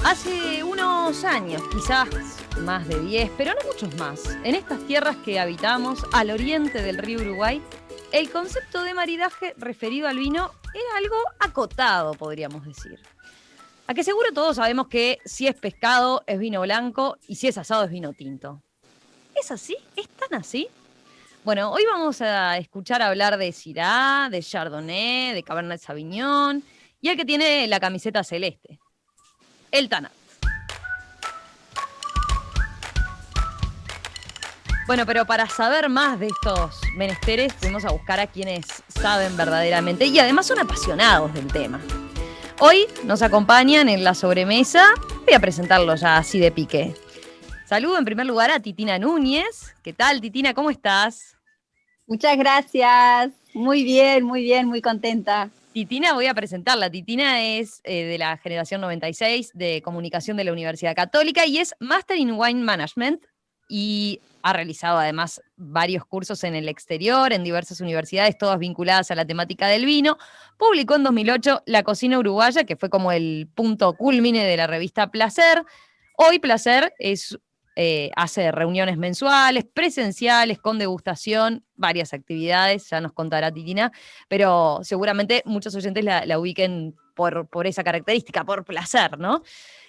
Hace unos años, quizás más de 10, pero no muchos más, en estas tierras que habitamos al oriente del río Uruguay, el concepto de maridaje referido al vino era algo acotado, podríamos decir. A que seguro todos sabemos que si es pescado es vino blanco y si es asado es vino tinto. ¿Es así? ¿Es tan así? Bueno, hoy vamos a escuchar hablar de Syrah, de Chardonnay, de Cabernet Sauvignon y el que tiene la camiseta celeste, el Tanat. Bueno, pero para saber más de estos menesteres, fuimos a buscar a quienes saben verdaderamente y además son apasionados del tema. Hoy nos acompañan en la sobremesa. Voy a presentarlos ya así de pique. Saludo en primer lugar a Titina Núñez. ¿Qué tal, Titina? ¿Cómo estás? Muchas gracias. Muy bien, muy contenta. Titina, voy a presentarla. Titina es de la generación 96 de comunicación de la Universidad Católica y es Master in Wine Management y ha realizado además varios cursos en el exterior, en diversas universidades, todas vinculadas a la temática del vino. Publicó en 2008 La cocina uruguaya, que fue como el punto culmine de la revista Placer. Hoy Placer hace reuniones mensuales, presenciales, con degustación, varias actividades, ya nos contará Titina, pero seguramente muchos oyentes la ubiquen por esa característica, por placer, ¿no?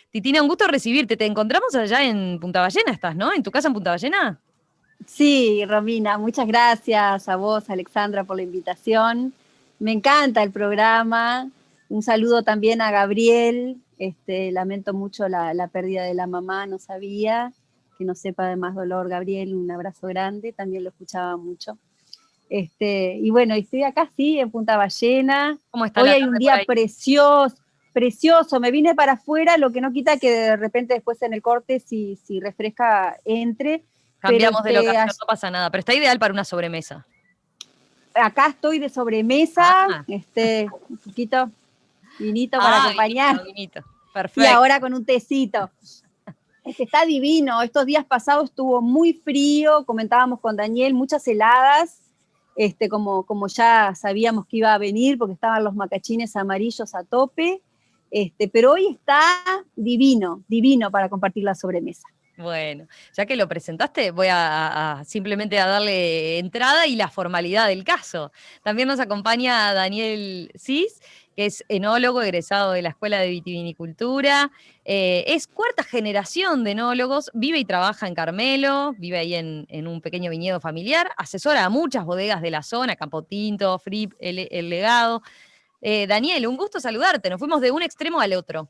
Titina, un gusto recibirte. Te encontramos allá en Punta Ballena, ¿estás, no? ¿En tu casa en Punta Ballena? Sí, Romina, muchas gracias a vos, Alexandra, por la invitación. Me encanta el programa. Un saludo también a Gabriel. Lamento mucho la pérdida de la mamá, no sabía. Que no sepa de más dolor, Gabriel, un abrazo grande. También lo escuchaba mucho. Y bueno, estoy acá, sí, en Punta Ballena. ¿Cómo está Hoy la hay un tarde por día ahí? precioso, precioso. Me vine para afuera, lo que no quita que de repente después en el corte, si refresca, entre. Pero Cambiamos de locación, no pasa nada, pero está ideal para una sobremesa. acá estoy de sobremesa, Ah, un poquito vinito para acompañar. vinito. Y Perfecto. ahora con un tecito. Está divino. Estos días pasados estuvo muy frío, comentábamos con Daniel, muchas heladas, como ya sabíamos que iba a venir, porque estaban los macachines amarillos a tope. Pero hoy está divino, divino para compartir la sobremesa. Bueno, ya que lo presentaste, voy a simplemente a darle entrada y la formalidad del caso. También nos acompaña Daniel Cis, que es enólogo egresado de la Escuela de Vitivinicultura. Es cuarta generación de enólogos, vive y trabaja en Carmelo, vive ahí en un pequeño viñedo familiar, asesora a muchas bodegas de la zona, Campotinto, Fripp, el Legado. Daniel, un gusto saludarte, nos fuimos de un extremo al otro.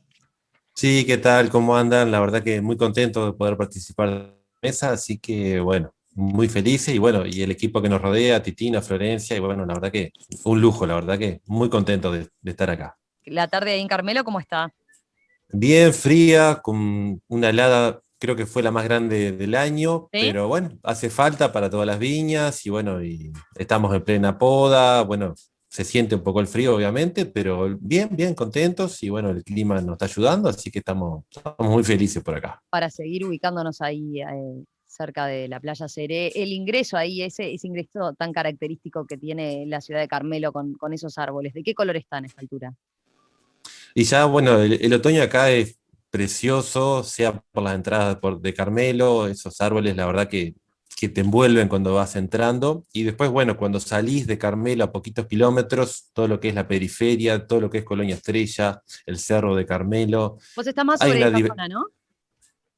Sí, ¿qué tal? ¿Cómo andan? La verdad que muy contento de poder participar de la mesa, así que bueno, muy felices y bueno, y el equipo que nos rodea, Titina, Florencia, y bueno, la verdad que fue un lujo, la verdad que muy contento de estar acá. La tarde ahí en Carmelo, ¿cómo está? Bien fría, con una helada, creo que fue la más grande del año, ¿Sí? pero bueno, hace falta para todas las viñas y bueno, y estamos en plena poda, bueno, se siente un poco el frío obviamente, pero bien, bien contentos y bueno, el clima nos está ayudando, así que estamos muy felices por acá. Para seguir ubicándonos ahí cerca de la playa Seré, el ingreso ahí, ese ingreso tan característico que tiene la ciudad de Carmelo con esos árboles, ¿de qué color están a esta altura? Y ya, bueno, el otoño acá es precioso, sea por las entradas de Carmelo, esos árboles, la verdad que te envuelven cuando vas entrando. Y después, bueno, cuando salís de Carmelo a poquitos kilómetros, todo lo que es la periferia, todo lo que es Colonia Estrella, el Cerro de Carmelo, Vos estás más hay sobre una, esa zona, ¿no?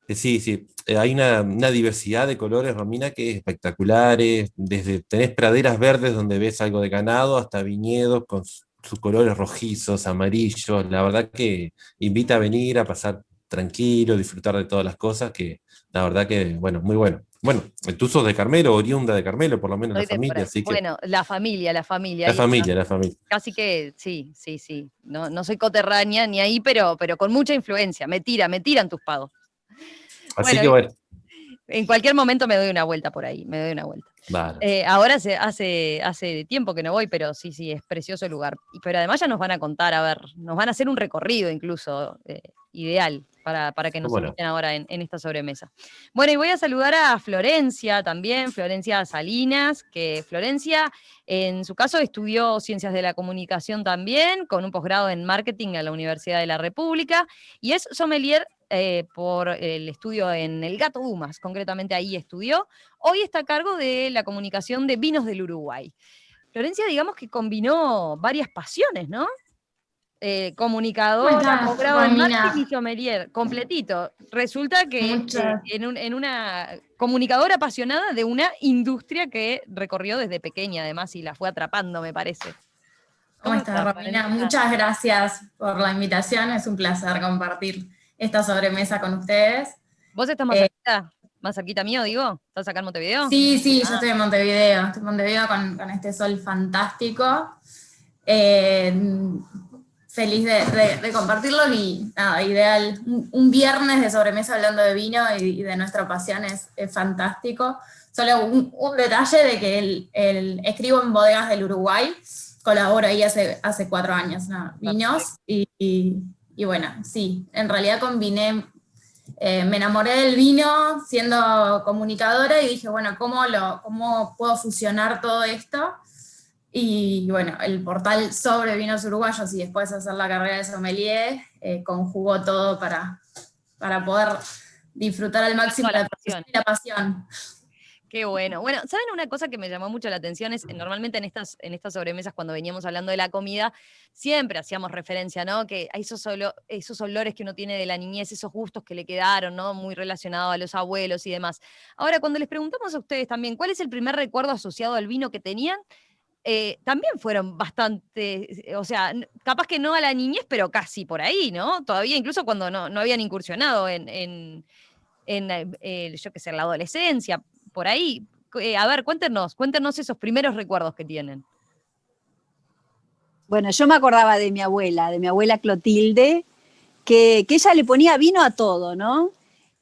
sí, sí, hay una diversidad de colores, Romina, que es espectaculares. Desde tenés praderas verdes donde ves algo de ganado hasta viñedos con sus colores rojizos, amarillos. La verdad que invita a venir a pasar tranquilo, disfrutar de todas las cosas, que la verdad que, bueno, muy bueno. Bueno, tú sos de Carmelo, oriunda de Carmelo, por lo menos la Soy de por familia, ahí. así que Bueno, la familia, la ahí está. familia, la familia. Casi que sí, sí, sí. No, no soy coterránea ni ahí, pero con mucha influencia. Me tiran tus pagos. Así Bueno, que bueno, en cualquier momento me doy una vuelta por ahí, me doy una vuelta. vale. Ahora hace tiempo que no voy, pero sí, sí, es precioso el lugar. Pero además ya nos van a contar, a ver, nos van a hacer un recorrido incluso ideal para que nos ¿Cómo no? inviten ahora en esta sobremesa. Bueno, y voy a saludar a Florencia también, Florencia Salinas, que Florencia en su caso estudió Ciencias de la Comunicación también, con un posgrado en Marketing en la Universidad de la República, y es sommelier por el estudio en el Gato Dumas, concretamente ahí estudió. Hoy está a cargo de la comunicación de Vinos del Uruguay. Florencia, digamos que combinó varias pasiones, ¿no? ¿Cómo Comunicadora, estás, posgrado en marketing Romina? y sommelier, completito. Resulta que Muchas. en una comunicadora apasionada de una industria que recorrió desde pequeña, además, y la fue atrapando, me parece. ¿Cómo estás, Romina? Muchas gracias por la invitación. Es un placer compartir esta sobremesa con ustedes. ¿Vos estás más cerquita mío, digo? ¿Estás acá en Montevideo? Sí, yo estoy en Montevideo. Estoy en Montevideo con este sol fantástico. Feliz de compartirlo y nada, ideal. Un viernes de sobremesa hablando de vino y de nuestra pasión es fantástico. Solo un detalle de que escribo en Bodegas del Uruguay, colaboro ahí hace 4 años, ¿no? Vinos, y bueno, sí, en realidad combiné, me enamoré del vino siendo comunicadora y dije, bueno, ¿cómo puedo fusionar todo esto? Y bueno, el portal sobre vinos uruguayos y después hacer la carrera de sommelier conjugó todo para poder disfrutar al máximo la profesión y la pasión. Qué bueno. Bueno, ¿saben una cosa que me llamó mucho la atención? Es normalmente en estas sobremesas, cuando veníamos hablando de la comida, siempre hacíamos referencia, ¿no? Que a esos olores que uno tiene de la niñez, esos gustos que le quedaron, ¿no? Muy relacionados a los abuelos y demás. Ahora, cuando les preguntamos a ustedes también, ¿cuál es el primer recuerdo asociado al vino que tenían? También fueron bastante, o sea, capaz que no a la niñez, pero casi por ahí, ¿no? Todavía incluso cuando no habían incursionado en yo qué sé, la adolescencia, por ahí. A ver, cuéntenos esos primeros recuerdos que tienen. Bueno, yo me acordaba de mi abuela Clotilde, que ella le ponía vino a todo, ¿no?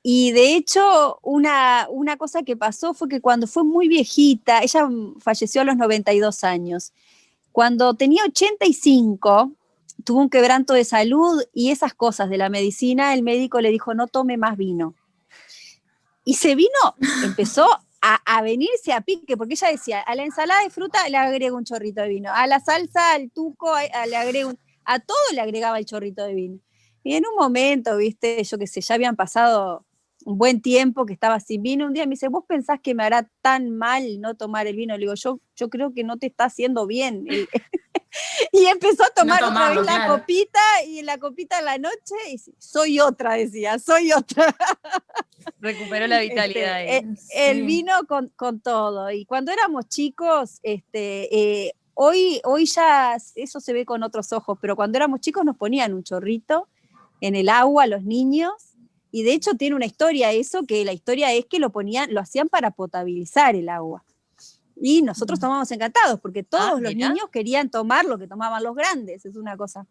Y de hecho, una cosa que pasó fue que cuando fue muy viejita, ella falleció a los 92 años, cuando tenía 85, tuvo un quebranto de salud y esas cosas de la medicina, el médico le dijo, no tome más vino. Y se vino, empezó a venirse a pique, porque ella decía, a la ensalada de fruta le agrego un chorrito de vino, a la salsa, al tuco, le agrego a todo le agregaba el chorrito de vino. Y en un momento, viste, yo qué sé, ya habían pasado un buen tiempo que estaba sin vino, un día me dice, ¿vos pensás que me hará tan mal no tomar el vino? Le digo, yo creo que no te está haciendo bien. Y empezó a tomar otra vez la copita, y la copita en la noche, y soy otra, decía, soy otra. Recuperó la vitalidad. El vino con todo. Y cuando éramos chicos, hoy ya eso se ve con otros ojos, pero cuando éramos chicos nos ponían un chorrito en el agua los niños, y de hecho tiene una historia eso, que la historia es que lo hacían para potabilizar el agua. Y nosotros tomábamos encantados, porque todos los niños querían tomar lo que tomaban los grandes, es una cosa.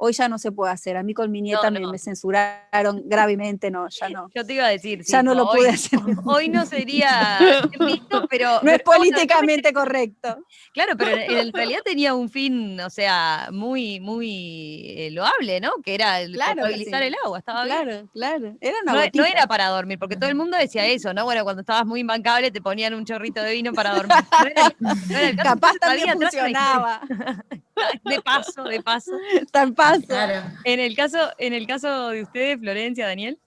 Hoy ya no se puede hacer. A mí con mi nieta me censuraron gravemente, ya no. Yo te iba a decir, ya no lo pude hacer. Hoy no sería visto, pero... No es políticamente correcto. Claro, pero en realidad tenía un fin, o sea, muy, muy loable, ¿no? Que era el potabilizar el agua, estaba bien. Claro. Era una no era para dormir, porque todo el mundo decía eso, ¿no? Bueno, cuando estabas muy imbancable te ponían un chorrito de vino para dormir. No era el caso. Capaz también funcionaba. De paso. Tan paso. Claro. En el caso de ustedes, Florencia, Daniel.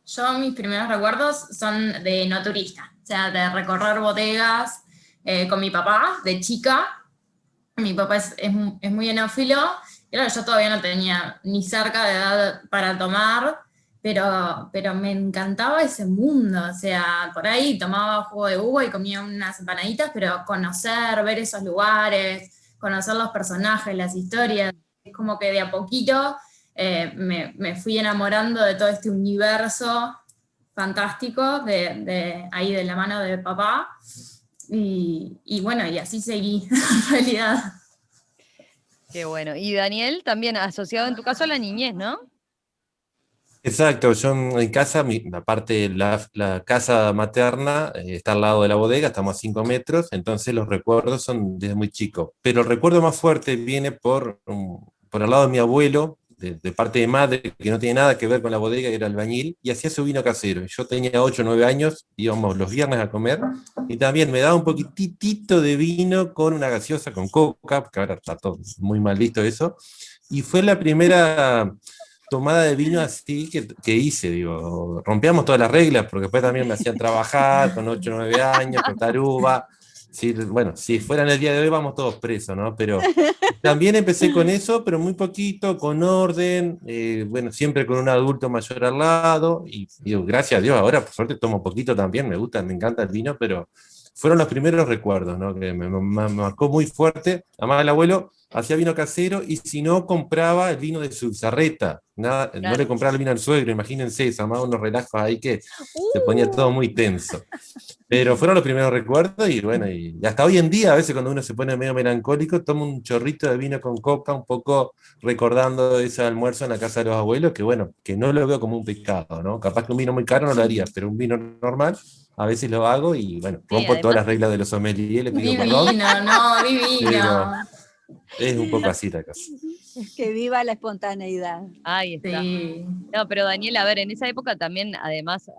Yo, mis primeros recuerdos son de no turista, o sea, de recorrer bodegas con mi papá, de chica. Mi papá es muy enófilo, y claro, yo todavía no tenía ni cerca de edad para tomar, pero me encantaba ese mundo, o sea, por ahí tomaba jugo de uva y comía unas empanaditas, pero conocer, ver esos lugares, conocer los personajes, las historias, es como que de a poquito me fui enamorando de todo este universo fantástico de ahí de la mano de papá, y bueno, y así seguí en realidad. Qué bueno. Y Daniel, también asociado en tu caso a la niñez, ¿no? Exacto, yo en casa, aparte la casa materna está al lado de la bodega, estamos a 5 metros, entonces los recuerdos son desde muy chico. Pero el recuerdo más fuerte viene por el lado de mi abuelo, de parte de madre, que no tiene nada que ver con la bodega, era albañil, y hacía su vino casero. Yo tenía 8 o 9 años, íbamos los viernes a comer, y también me daba un poquitito de vino con una gaseosa, con coca, porque ahora está todo muy mal visto eso, y fue la primera tomada de vino así que hice, digo, rompíamos todas las reglas, porque después también me hacían trabajar con 8 o 9 años, cortar uva. Sí, bueno, si fuera en el día de hoy vamos todos presos, ¿no? Pero también empecé con eso, pero muy poquito, con orden, bueno, siempre con un adulto mayor al lado, y digo, gracias a Dios, ahora por suerte tomo poquito también, me gusta, me encanta el vino, pero fueron los primeros recuerdos, ¿no? Que me marcó muy fuerte. Además, el abuelo hacía vino casero y si no, compraba el vino de su bizarreta. Nada, no le Claro. compraba el vino al suegro, imagínense, se armaba unos relajos ahí que se ponía todo muy tenso. Pero fueron los primeros recuerdos y bueno, y hasta hoy en día, a veces cuando uno se pone medio melancólico, toma un chorrito de vino con coca, un poco recordando ese almuerzo en la casa de los abuelos, que bueno, que no lo veo como un pecado, ¿no? Capaz que un vino muy caro no lo haría, pero un vino normal a veces lo hago y bueno, Sí, rompo todas además, las reglas de los sommeliers, le pido perdón, Divino, no, pero divino. es un poco así la cosa. Que viva la espontaneidad. ahí está. Sí. No, pero Daniel, a ver, en esa época también, además,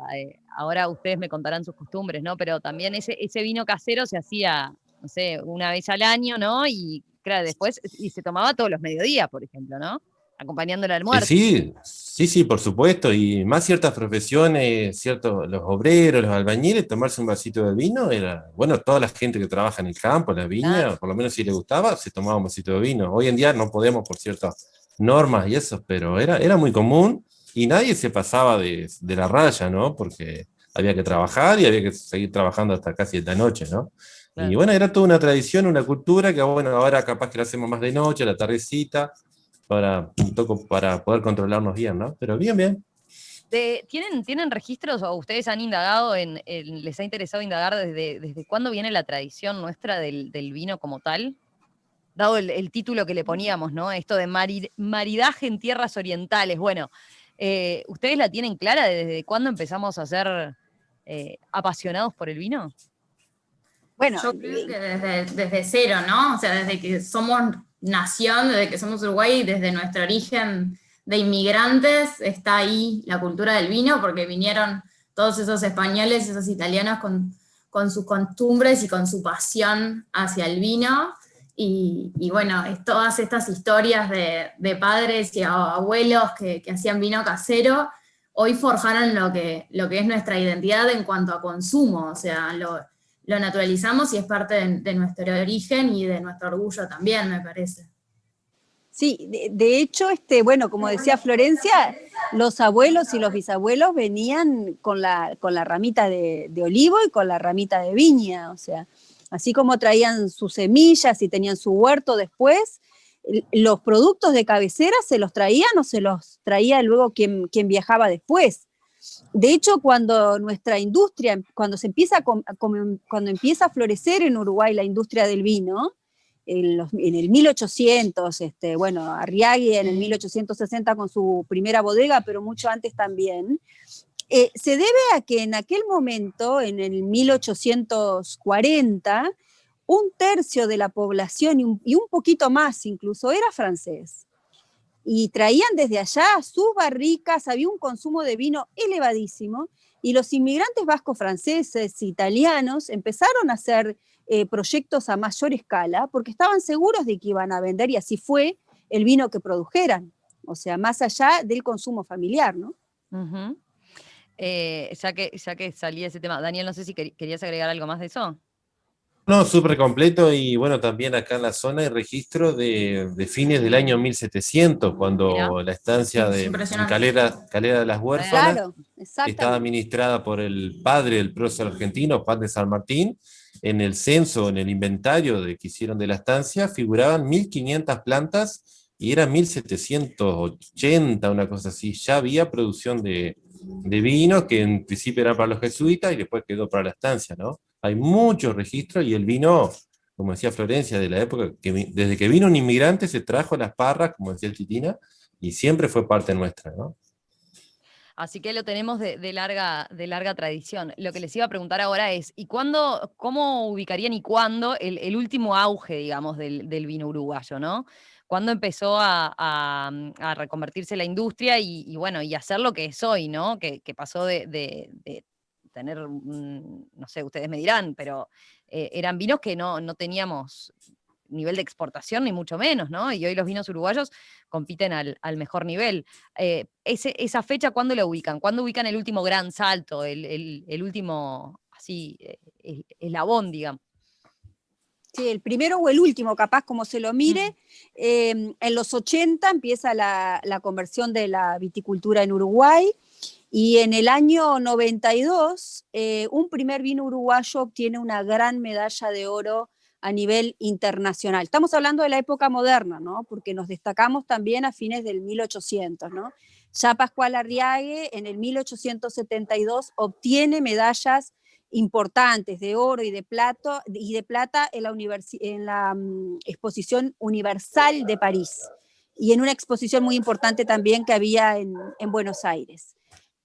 ahora ustedes me contarán sus costumbres, ¿no? Pero también ese vino casero se hacía, no sé, una vez al año, ¿no? Y claro, después, y se tomaba todos los mediodías, por ejemplo, ¿no? Acompañando el almuerzo. Sí, sí, sí, por supuesto, y más ciertas profesiones, ciertos, los obreros, los albañiles, tomarse un vasito de vino era, bueno, toda la gente que trabaja en el campo, en la Claro. viña, por lo menos si le gustaba, se tomaba un vasito de vino. Hoy en día no podemos por ciertas normas y eso, pero era muy común y nadie se pasaba de la raya, ¿no? Porque había que trabajar y había que seguir trabajando hasta casi la noche, ¿no? Y Claro. bueno, era toda una tradición, una cultura que bueno, ahora capaz que la hacemos más de noche, a la tardecita para, un poco para poder controlarnos bien, ¿no? Pero bien, bien. ¿Tienen registros o ustedes han indagado les ha interesado indagar desde cuándo viene la tradición nuestra del vino como tal? Dado el título que le poníamos, ¿no? Esto de maridaje en tierras orientales. Bueno, ¿ustedes la tienen clara desde cuándo empezamos a ser apasionados por el vino? Bueno, Yo creo que desde cero, ¿no? O sea, desde que somos nación, desde que somos Uruguay, desde nuestro origen de inmigrantes, está ahí la cultura del vino, porque vinieron todos esos españoles, esos italianos con sus costumbres y con su pasión hacia el vino. Y bueno, todas estas historias de padres y abuelos que hacían vino casero, hoy forjaron lo que es nuestra identidad en cuanto a consumo, o sea, lo naturalizamos y es parte de nuestro origen y de nuestro orgullo también, me parece. sí, de hecho, bueno, como decía Florencia, los abuelos y los bisabuelos venían con la ramita de olivo y con la ramita de viña, o sea, así como traían sus semillas y tenían su huerto después, los productos de cabecera se los traían o se los traía luego quien viajaba después. De hecho, cuando nuestra industria, cuando empieza a florecer en Uruguay la industria del vino, en el 1800, bueno, Arriaghi en el 1860 con su primera bodega, pero mucho antes también, se debe a que en aquel momento, en el 1840, un tercio de la población y un poquito más incluso era francés. Y traían desde allá sus barricas, había un consumo de vino elevadísimo, y los inmigrantes vascos, franceses, italianos, empezaron a hacer proyectos a mayor escala porque estaban seguros de que iban a vender, y así fue el vino que produjeran, o sea, más allá del consumo familiar, ¿no? Uh-huh. Ya que salía ese tema, Daniel, no sé si querías agregar algo más de eso. No, súper completo y bueno, también acá en la zona hay registro de fines del año 1700, Mirá. cuando la estancia Es en impresionante. Calera de las Huérfanas Claro, estaba exactamente. administrada por el padre del prócer argentino, Juan de San Martín. En el censo, en el inventario que hicieron de la estancia, figuraban 1500 plantas y eran 1780, una cosa así. Ya había producción de vino, que en principio era para los jesuitas y después quedó para la estancia, ¿no? Hay muchos registros y el vino, como decía Florencia, de la época, desde que vino un inmigrante se trajo las parras, como decía el Titina, y siempre fue parte nuestra, ¿no? Así que lo tenemos de larga tradición. Lo que les iba a preguntar ahora es, ¿y cuándo, cómo ubicarían y cuándo el último auge, digamos, del vino uruguayo, ¿no? ¿Cuándo empezó a reconvertirse la industria y bueno, y hacer lo que es hoy, ¿no? Que pasó de tener, no sé, ustedes me dirán, pero eran vinos que no teníamos nivel de exportación, ni mucho menos, ¿no? Y hoy los vinos uruguayos compiten al mejor nivel. Esa fecha, ¿cuándo la ubican? ¿Cuándo ubican el último gran salto, el último, así, eslabón, digamos? Sí, el primero o el último, capaz como se lo mire. En los 80 empieza la conversión de la viticultura en Uruguay, y en el año 92 un primer vino uruguayo obtiene una gran medalla de oro a nivel internacional. Estamos hablando de la época moderna, ¿no? Porque nos destacamos también a fines del 1800, ¿no? Ya Pascual Arriague en el 1872 obtiene medallas importantes de oro y de plata en la Exposición Universal de París, y en una exposición muy importante también que había en Buenos Aires.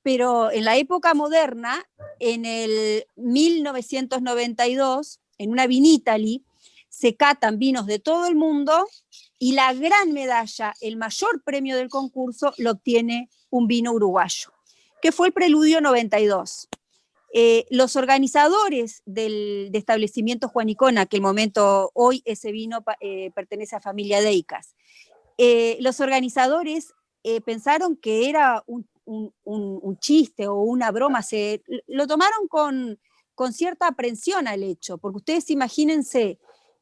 Pero en la época moderna, en el 1992, en una Vinitaly, se catan vinos de todo el mundo, y la gran medalla, el mayor premio del concurso, lo obtiene un vino uruguayo, que fue el Preludio 92. Los organizadores del establecimiento Juanicón, en aquel momento, hoy ese vino pertenece a familia Deicas, los organizadores pensaron que era un chiste o una broma, lo tomaron con cierta aprensión al hecho, porque ustedes imagínense,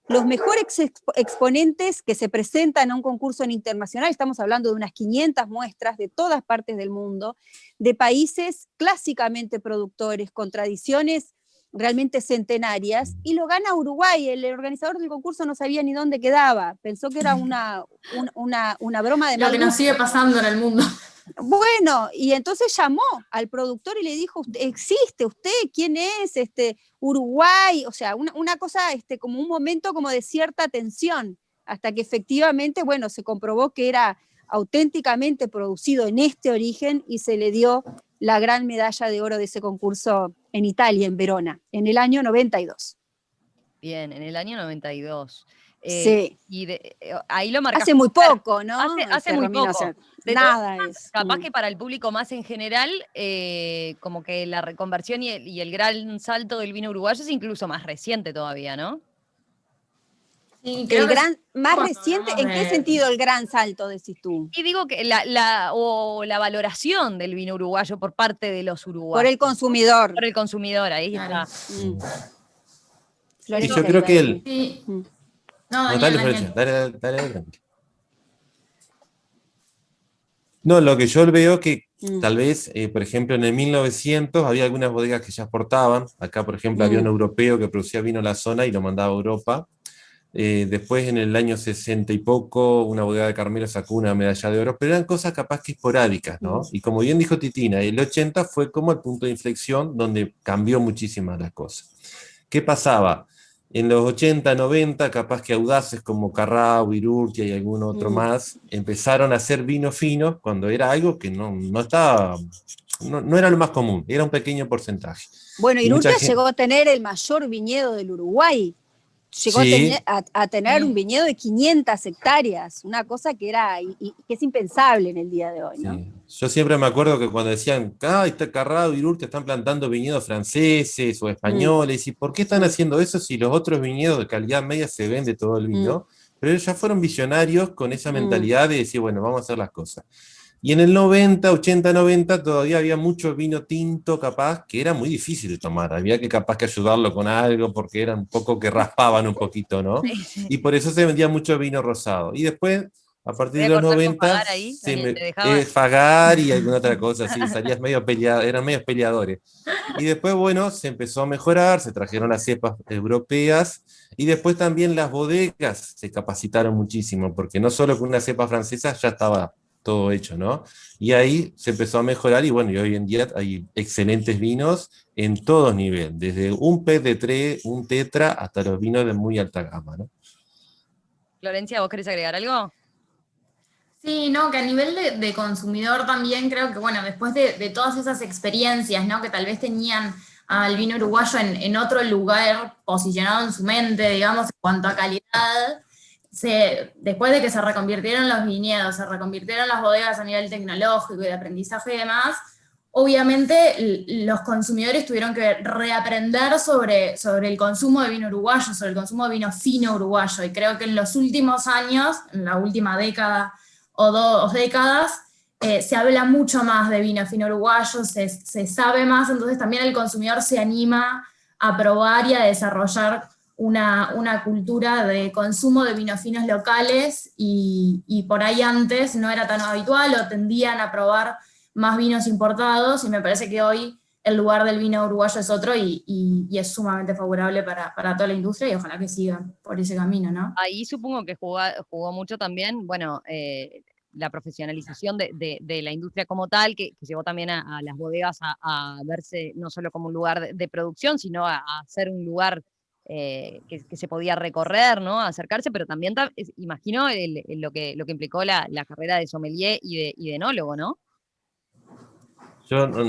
los mejores exponentes que se presentan a un concurso internacional, estamos hablando de unas 500 muestras de todas partes del mundo, de países clásicamente productores, con tradiciones realmente centenarias, y lo gana Uruguay. El organizador del concurso no sabía ni dónde quedaba, pensó que era una broma de lo mal que nos gusto. sigue pasando en el mundo. Bueno, y entonces llamó al productor y le dijo, ¿existe usted? ¿Quién es? Uruguay, o sea, una cosa, como un momento como de cierta tensión, hasta que efectivamente, bueno, se comprobó que era auténticamente producido en este origen, y se le dio la gran medalla de oro de ese concurso en Italia, en Verona, en el año 92. Bien, en el año 92. Sí. Y ahí lo marcas. Hace muy poco, ¿no? Hace muy Romina, poco. o sea, De todas nada formas, es. capaz que para el público más en general, como que la reconversión y el gran salto del vino uruguayo es incluso más reciente todavía, ¿no? Sí, creo que Más cuando reciente, hablamos ¿en qué sentido el gran salto, decís tú? Y digo que la valoración del vino uruguayo por parte de los uruguayos. Por el consumidor. Por el consumidor, ahí Claro. está. Y yo creo que él. Sí. No, Daniel, dale, Daniel. Florencia, dale, tranquilo. No, lo que yo veo que tal vez, por ejemplo, en el 1900 había algunas bodegas que ya exportaban. Acá, por ejemplo, había un europeo que producía vino en la zona y lo mandaba a Europa. Después, en el año 60 y poco, una bodega de Carmelo sacó una medalla de oro, pero eran cosas capaz que esporádicas, ¿no? Y como bien dijo Titina, el 80 fue como el punto de inflexión donde cambió muchísimas las cosas. ¿Qué pasaba? En los 80, 90, capaz que audaces como Carrao, Irurtia y algún otro más, empezaron a hacer vino fino cuando era algo que no estaba, no era lo más común, era un pequeño porcentaje. Bueno, Y mucha Irurtia gente, llegó a tener el mayor viñedo del Uruguay. Llegó sí, a tener un viñedo de 500 hectáreas, una cosa que que es impensable en el día de hoy, ¿no? sí. Yo siempre me acuerdo que cuando decían, está Carrado y Irurtia están plantando viñedos franceses o españoles, ¿y por qué están haciendo eso si los otros viñedos de calidad media se vende todo el vino? Pero ellos ya fueron visionarios con esa mentalidad de decir, bueno, vamos a hacer las cosas. Y en el 90, 80, 90 todavía había mucho vino tinto capaz que era muy difícil de tomar. Había que capaz que ayudarlo con algo porque eran un poco que raspaban un poquito, ¿no? Y por eso se vendía mucho vino rosado. Y después, a partir de los 90, ahí, Daniel, te dejaba. Fagar y alguna otra cosa, sí, salías medio peleado, eran medios peleadores. Y después, bueno, se empezó a mejorar, se trajeron las cepas europeas y después también las bodegas se capacitaron muchísimo, porque no solo con una cepa francesa ya estaba todo hecho, ¿no? Y ahí se empezó a mejorar y bueno, y hoy en día hay excelentes vinos en todos niveles, desde un pet de tres, un tetra, hasta los vinos de muy alta gama, ¿no? Florencia, ¿vos querés agregar algo? Sí, no, que a nivel de consumidor también creo que, bueno, después de todas esas experiencias, ¿no? Que tal vez tenían al vino uruguayo en otro lugar posicionado en su mente, digamos, en cuanto a calidad, después de que se reconvirtieron los viñedos, se reconvirtieron las bodegas a nivel tecnológico y de aprendizaje y demás, obviamente los consumidores tuvieron que reaprender sobre el consumo de vino uruguayo, sobre el consumo de vino fino uruguayo, y creo que en los últimos años, en la última década o 2 décadas, se habla mucho más de vino fino uruguayo, se sabe más, entonces también el consumidor se anima a probar y a desarrollar una cultura de consumo de vinos finos locales, y por ahí antes no era tan habitual, o tendían a probar más vinos importados, y me parece que hoy el lugar del vino uruguayo es otro, y es sumamente favorable para toda la industria, y ojalá que sigan por ese camino, ¿no? Ahí supongo que jugó mucho también, bueno, la profesionalización de la industria como tal, que llevó también a las bodegas a verse no solo como un lugar de producción, sino a ser un lugar que se podía recorrer, ¿no? A acercarse, pero también imagino lo que implicó la carrera de sommelier y de enólogo, ¿no?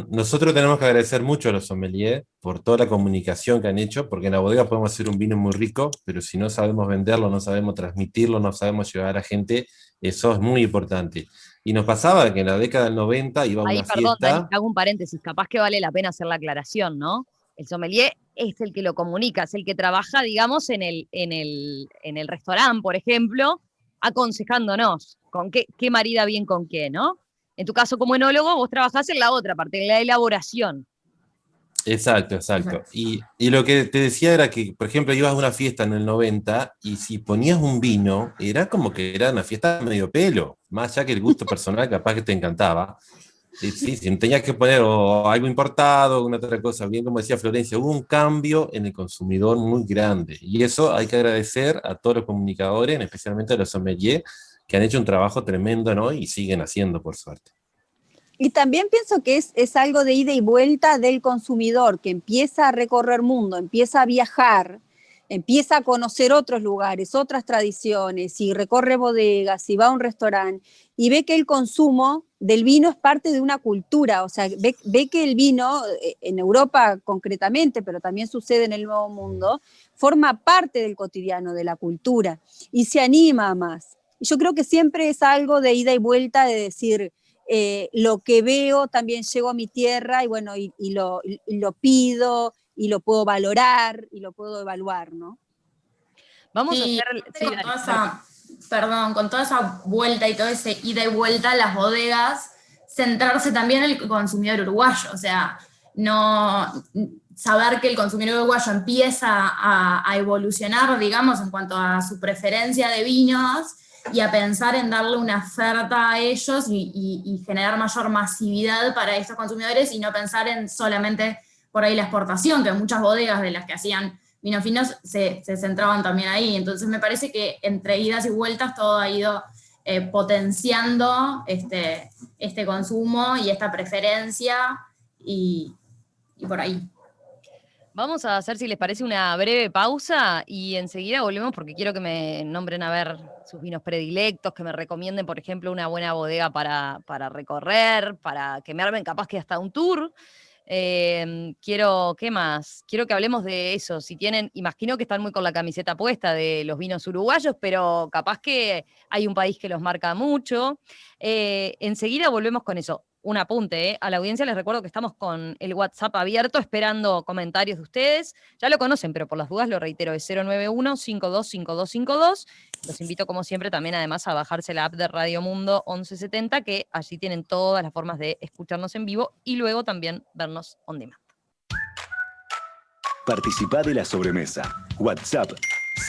Nosotros tenemos que agradecer mucho a los sommeliers por toda la comunicación que han hecho, porque en la bodega podemos hacer un vino muy rico, pero si no sabemos venderlo, no sabemos transmitirlo, no sabemos llevar a la gente, eso es muy importante. Y nos pasaba que en la década del 90 iba a Ahí, una perdón, Dani, fiesta. hago un paréntesis, capaz que vale la pena hacer la aclaración, ¿no? El sommelier es el que lo comunica, es el que trabaja, digamos, en el restaurante, por ejemplo, aconsejándonos con qué marida bien con qué, ¿no? En tu caso, como enólogo, vos trabajás en la otra parte, en la elaboración. Exacto, exacto. Y lo que te decía era que, por ejemplo, ibas a una fiesta en el 90 y si ponías un vino, era como que era una fiesta medio pelo, más allá que el gusto personal capaz que te encantaba. Sí, si tenías que poner o algo importado, alguna otra cosa, bien como decía Florencia, hubo un cambio en el consumidor muy grande. Y eso hay que agradecer a todos los comunicadores, especialmente a los sommeliers, que han hecho un trabajo tremendo, ¿no? Y siguen haciendo, por suerte. Y también pienso que es algo de ida y vuelta del consumidor, que empieza a recorrer mundo, empieza a viajar, empieza a conocer otros lugares, otras tradiciones, y recorre bodegas, y va a un restaurante, y ve que el consumo del vino es parte de una cultura, o sea, ve que el vino, en Europa concretamente, pero también sucede en el Nuevo Mundo, forma parte del cotidiano, de la cultura, y se anima a más. Y yo creo que siempre es algo de ida y vuelta, de decir, lo que veo también llego a mi tierra, y bueno, y lo pido, y lo puedo valorar, y lo puedo evaluar, ¿no? Vamos a Sí, hacer... Sí, con dale, toda con toda esa vuelta y todo ese ida y vuelta, las bodegas, centrarse también en el consumidor uruguayo, o sea, no saber que el consumidor uruguayo empieza a evolucionar, digamos, en cuanto a su preferencia de vinos, y a pensar en darle una oferta a ellos y generar mayor masividad para estos consumidores, y no pensar en solamente por ahí la exportación, que muchas bodegas de las que hacían vinos finos se centraban también ahí. Entonces me parece que entre idas y vueltas todo ha ido potenciando este consumo y esta preferencia, y por ahí. vamos a hacer, si les parece, una breve pausa y enseguida volvemos porque quiero que me nombren a ver sus vinos predilectos, que me recomienden, por ejemplo, una buena bodega para recorrer, para que me armen capaz que hasta un tour. ¿Qué más? Quiero que hablemos de eso. Si tienen, imagino que están muy con la camiseta puesta de los vinos uruguayos, pero capaz que hay un país que los marca mucho. Enseguida volvemos con eso. Un apunte, a la audiencia les recuerdo que estamos con el WhatsApp abierto esperando comentarios de ustedes. Ya lo conocen, pero por las dudas lo reitero, es 091-525252. Los invito, como siempre, también además a bajarse la app de Radio Mundo 1170, que allí tienen todas las formas de escucharnos en vivo y luego también vernos on demand. Participá de la sobremesa. WhatsApp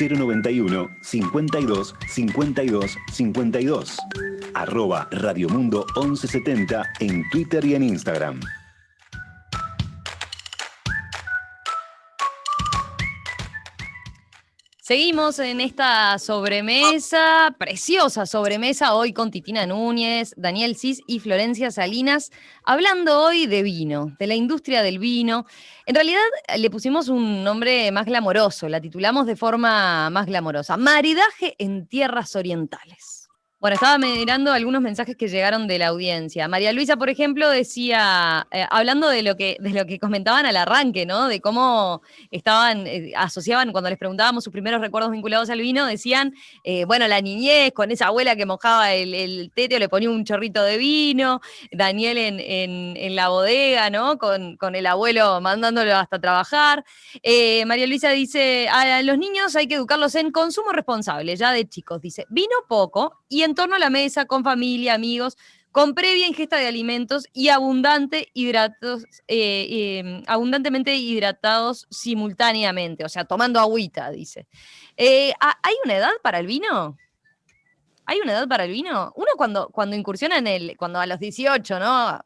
091 52 52 52. @Radio Mundo 1170 en Twitter y en Instagram. Seguimos en esta sobremesa, preciosa sobremesa, hoy con Titina Núñez, Daniel Cis y Florencia Salinas, hablando hoy de vino, de la industria del vino. En realidad le pusimos un nombre más glamoroso, la titulamos de forma más glamorosa, Maridaje en Tierras Orientales. Bueno, estaba mirando algunos mensajes que llegaron de la audiencia. María Luisa, por ejemplo, decía, hablando de lo que comentaban al arranque, ¿no? De cómo asociaban, cuando les preguntábamos sus primeros recuerdos vinculados al vino, decían, bueno, la niñez, con esa abuela que mojaba el tete o le ponía un chorrito de vino, Daniel en la bodega, ¿no? Con el abuelo mandándolo hasta trabajar. María Luisa dice, a los niños hay que educarlos en consumo responsable, ya de chicos. Dice, vino poco y en torno a la mesa, con familia, amigos, con previa ingesta de alimentos y abundantemente hidratados simultáneamente, o sea, tomando agüita, dice. ¿Hay una edad para el vino? ¿Hay una edad para el vino? Uno cuando incursiona cuando a los 18, ¿no?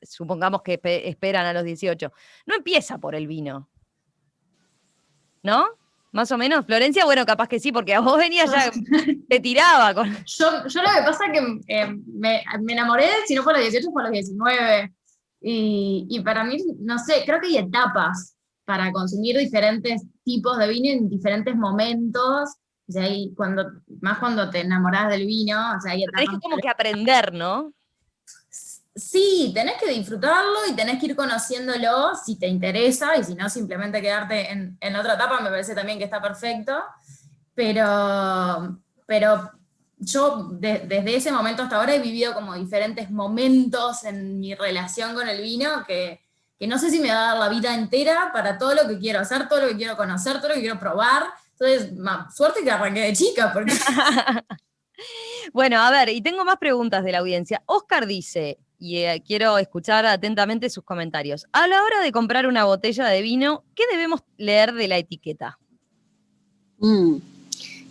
Supongamos que esperan a los 18, no empieza por el vino, ¿no? Más o menos. Florencia, bueno, capaz que sí, porque a vos venías ya, te tiraba con... Yo lo que pasa es que me enamoré, si no fue a los 18, fue a los 19. Y para mí, no sé, creo que hay etapas para consumir diferentes tipos de vino en diferentes momentos. O sea, más cuando te enamorás del vino, o sea, hay etapas. Tenés que como que aprender, ¿no? Sí, tenés que disfrutarlo y tenés que ir conociéndolo si te interesa, y si no, simplemente quedarte en la otra etapa, me parece también que está perfecto. Pero yo desde ese momento hasta ahora he vivido como diferentes momentos en mi relación con el vino que no sé si me va a dar la vida entera para todo lo que quiero hacer, todo lo que quiero conocer, todo lo que quiero probar. Entonces, suerte que arranqué de chica, porque... Bueno, a ver, y tengo más preguntas de la audiencia. Oscar dice, y quiero escuchar atentamente sus comentarios, a la hora de comprar una botella de vino, ¿qué debemos leer de la etiqueta?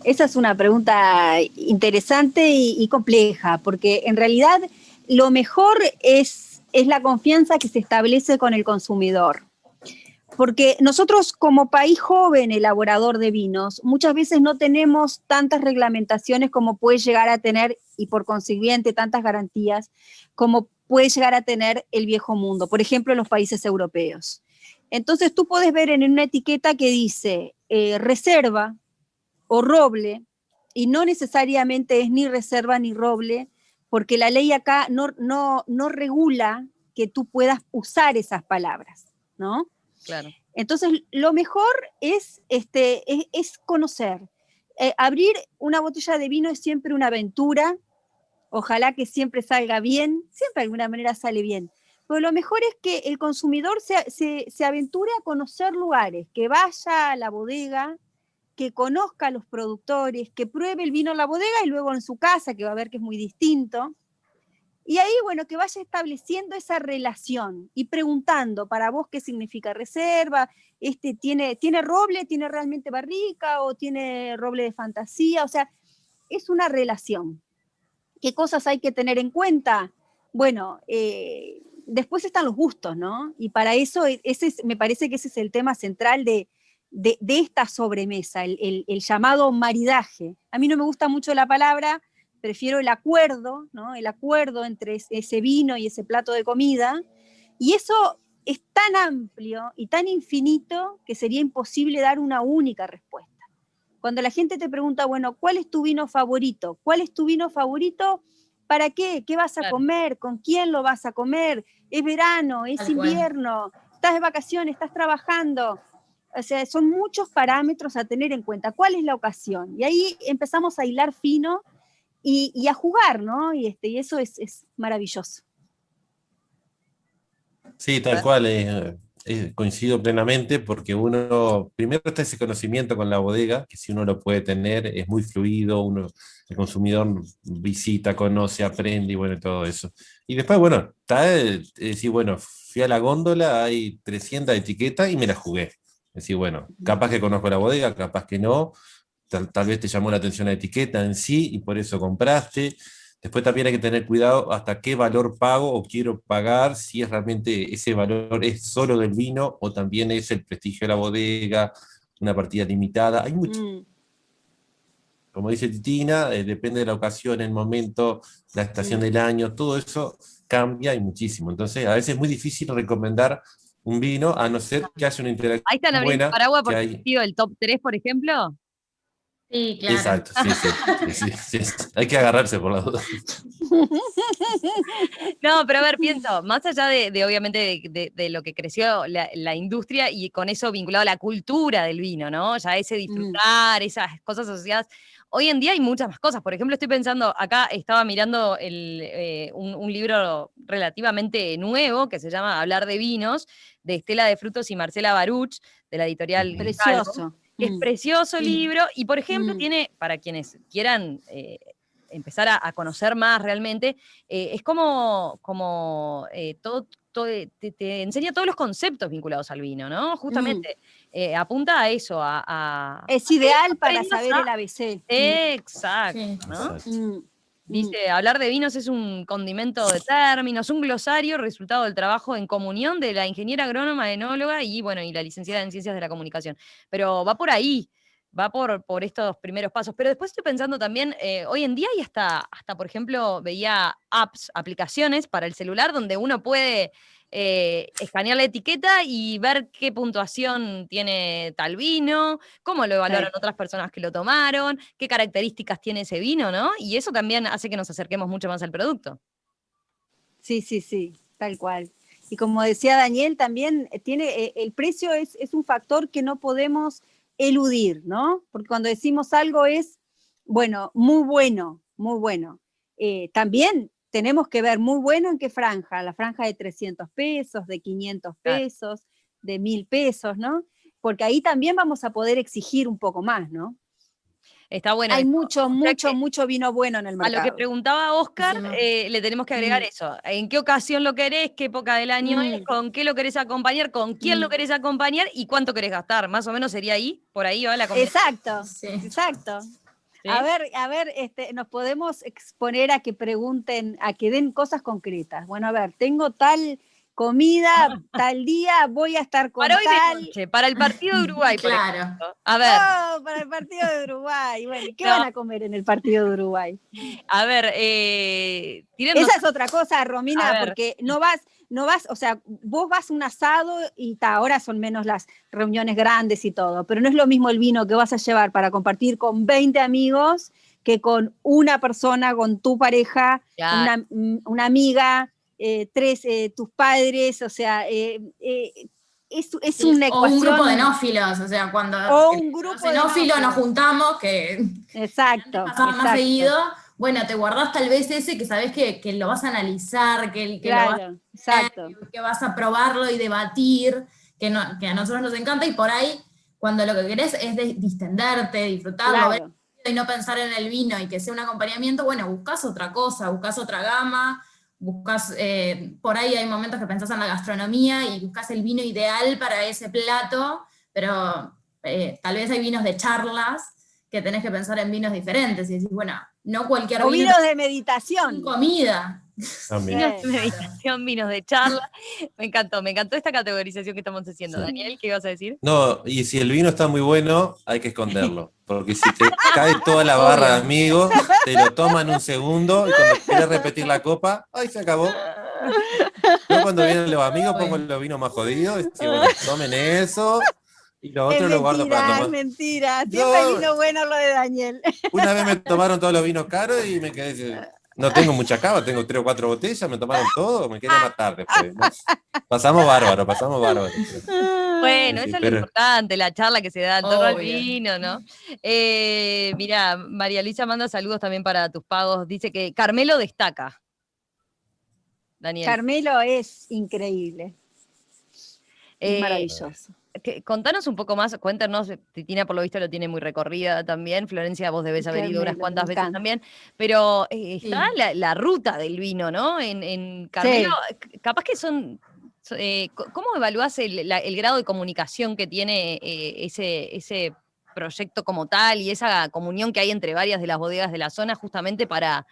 Esa es una pregunta interesante y compleja, porque en realidad lo mejor es la confianza que se establece con el consumidor. Porque nosotros como país joven elaborador de vinos, muchas veces no tenemos tantas reglamentaciones como puede llegar a tener, y por consiguiente tantas garantías, como puede llegar a tener el viejo mundo, por ejemplo en los países europeos. Entonces tú puedes ver en una etiqueta que dice reserva o roble, y no necesariamente es ni reserva ni roble, porque la ley acá no regula que tú puedas usar esas palabras, ¿no? Claro. Entonces, lo mejor es conocer. Abrir una botella de vino es siempre una aventura. Ojalá que siempre salga bien. Siempre de alguna manera sale bien. Pero lo mejor es que el consumidor se aventure a conocer lugares, que vaya a la bodega, que conozca a los productores, que pruebe el vino en la bodega y luego en su casa, que va a ver que es muy distinto. Y ahí, bueno, que vaya estableciendo esa relación y preguntando para vos qué significa reserva, ¿tiene roble, tiene realmente barrica o tiene roble de fantasía? O sea, es una relación. ¿Qué cosas hay que tener en cuenta? Bueno, después están los gustos, ¿no? Y para eso me parece que ese es el tema central de esta sobremesa, el llamado maridaje. A mí no me gusta mucho la palabra, prefiero el acuerdo, ¿no? El acuerdo entre ese vino y ese plato de comida, y eso es tan amplio y tan infinito que sería imposible dar una única respuesta. Cuando la gente te pregunta, bueno, ¿cuál es tu vino favorito? ¿Cuál es tu vino favorito? ¿Para qué? ¿Qué vas a comer? ¿Con quién lo vas a comer? ¿Es verano? ¿Es invierno? ¿Estás de vacaciones? ¿Estás trabajando? O sea, son muchos parámetros a tener en cuenta. ¿Cuál es la ocasión? Y ahí empezamos a hilar fino y a jugar, ¿no? Y eso es maravilloso. Sí, tal cual, coincido plenamente porque uno, primero está ese conocimiento con la bodega, que si uno lo puede tener, es muy fluido, el consumidor visita, conoce, aprende y bueno, todo eso. Y después, bueno, está decir, bueno, fui a la góndola, hay 300 etiquetas y me las jugué. Es decir, bueno, capaz que conozco la bodega, capaz que no, tal vez te llamó la atención la etiqueta en sí y por eso compraste. Después también hay que tener cuidado hasta qué valor pago o quiero pagar, si es realmente ese valor es solo del vino o también es el prestigio de la bodega, una partida limitada. Hay mucho. Como dice Titina, depende de la ocasión, el momento, la estación del año, todo eso cambia y muchísimo. Entonces, a veces es muy difícil recomendar un vino, a no ser que haya una interacción Ahí están abriendo buena. paraguas porque hay el top 3, por ejemplo. Sí, claro. Exacto, sí. Hay que agarrarse por las dudas. No, pero a ver, pienso, más allá de obviamente de lo que creció la industria y con eso vinculado a la cultura del vino, ¿no? Ya ese disfrutar, esas cosas asociadas. Hoy en día hay muchas más cosas. Por ejemplo, estoy pensando, acá estaba mirando un libro relativamente nuevo que se llama Hablar de Vinos, de Estela de Frutos y Marcela Baruch, de la editorial Calvo, Precioso. que es precioso Sí. libro, y por ejemplo tiene, para quienes quieran empezar a conocer más realmente, es como te enseña todos los conceptos vinculados al vino, ¿no? Justamente apunta a eso, Es ideal para aprendas saber el ABC. Exacto, Sí. ¿no? Exacto. Dice, hablar de vinos es un condimento de términos, un glosario, resultado del trabajo en comunión de la ingeniera agrónoma, enóloga y, bueno, y la licenciada en Ciencias de la Comunicación. Pero va por ahí, va por estos primeros pasos. Pero después estoy pensando también, hoy en día hay hasta, por ejemplo, veía aplicaciones para el celular donde uno puede escanear la etiqueta y ver qué puntuación tiene tal vino, cómo lo evaluaron otras personas que lo tomaron, qué características tiene ese vino, ¿no? Y eso también hace que nos acerquemos mucho más al producto. Sí, tal cual. Y como decía Daniel, también tiene el precio es un factor que no podemos eludir, ¿no? Porque cuando decimos algo es, bueno, muy bueno, muy bueno. También tenemos que ver muy bueno en qué franja, la franja de 300 pesos, de 500 pesos, de 1.000 pesos, ¿no? Porque ahí también vamos a poder exigir un poco más, ¿no? Está bueno. Hay eso. mucho vino bueno en el mercado. A lo que preguntaba Oscar, le tenemos que agregar eso. ¿En qué ocasión lo querés? ¿Qué época del año es? ¿Con qué lo querés acompañar? ¿Con quién lo querés acompañar? ¿Y cuánto querés gastar? Más o menos sería ahí, por ahí va la combinación. Exacto. ¿Sí? A ver, nos podemos exponer a que pregunten, a que den cosas concretas. Bueno, a ver, tengo tal comida, tal día, voy a estar con para hoy tal. de noche, para el partido de Uruguay, por Claro. ejemplo. A ver. Oh, para el partido de Uruguay. Bueno, ¿qué van a comer en el partido de Uruguay? A ver, esa es otra cosa, Romina, porque no vas, o sea, vos vas a un asado y ahora son menos las reuniones grandes y todo, pero no es lo mismo el vino que vas a llevar para compartir con 20 amigos que con una persona, con tu pareja, una amiga, tus padres, o sea, es una ecuación. O un grupo de enófilos, o sea, cuando los enófilos nos juntamos, que exacto, pasaba más seguido, bueno, te guardás tal vez ese que sabés que lo vas a analizar, que vas a probarlo y debatir, que a nosotros nos encanta, y por ahí, cuando lo que querés es distenderte, disfrutarlo, ver y no pensar en el vino y que sea un acompañamiento, bueno, buscás otra cosa, buscás otra gama, buscas, por ahí hay momentos que pensás en la gastronomía y buscas el vino ideal para ese plato, pero tal vez hay vinos de charlas que tenés que pensar en vinos diferentes y decís, bueno, no cualquier vino. O vino. vinos de meditación. Comida. Vinos de meditación, vinos de charla. Me encantó esta categorización que estamos haciendo. Daniel, ¿qué ibas a decir? No, y si el vino está muy bueno, hay que esconderlo. Porque si te cae toda la barra de amigos, te lo toman un segundo y cuando quieres repetir la copa, ¡ay, se acabó! Yo cuando vienen los amigos pongo los vinos más jodidos y digo, bueno, tomen eso y lo otro lo guardo para tomar. Es mentira, siempre vino bueno lo de Daniel. Una vez me tomaron todos los vinos caros y me quedé... No tengo mucha cava, tengo 3 o 4 botellas, me tomaron todo, me quería matar después. ¿No? Pasamos bárbaro. Bueno, eso es lo importante, la charla que se da en torno al vino, ¿no? Mirá, María Luisa manda saludos también para tus pagos. Dice que Carmelo destaca. Daniel. Carmelo es increíble. Es maravilloso. Contanos un poco más, cuéntanos, Titina por lo visto lo tiene muy recorrida también, Florencia vos debés haber ido unas cuantas veces también, pero está la ruta del vino, ¿no? En Carmelo, capaz que son, ¿cómo evaluás el grado de comunicación que tiene ese proyecto como tal y esa comunión que hay entre varias de las bodegas de la zona justamente para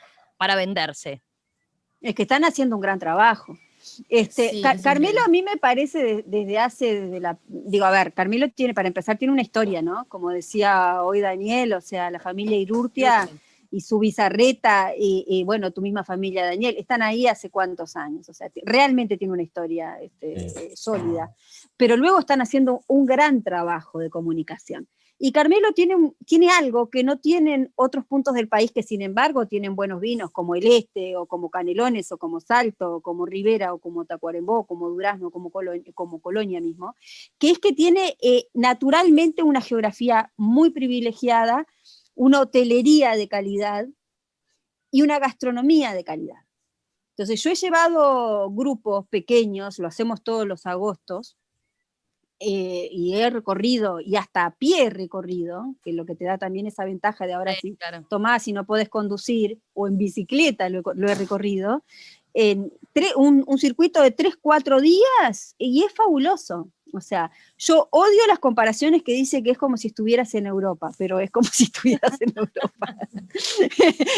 venderse? Es que están haciendo un gran trabajo. Carmelo a mí me parece Carmelo tiene, para empezar, tiene una historia, ¿no? Como decía hoy Daniel, o sea, la familia Irurtia y su Bizarreta y bueno, tu misma familia, Daniel, están ahí hace cuántos años, o sea, realmente tiene una historia sólida. Pero luego están haciendo un gran trabajo de comunicación. Y Carmelo tiene algo que no tienen otros puntos del país que sin embargo tienen buenos vinos, como el Este, o como Canelones, o como Salto, o como Rivera, o como Tacuarembó, como Durazno, como Colonia mismo, que es que tiene naturalmente una geografía muy privilegiada, una hotelería de calidad y una gastronomía de calidad. Entonces yo he llevado grupos pequeños, lo hacemos todos los agostos, y he recorrido, y hasta a pie he recorrido, que es lo que te da también esa ventaja de ahora si claro. tomás y no podés conducir, o en bicicleta lo he recorrido, un circuito de 3-4 días, y es fabuloso. O sea, yo odio las comparaciones que dice que es como si estuvieras en Europa, pero es como si estuvieras en Europa.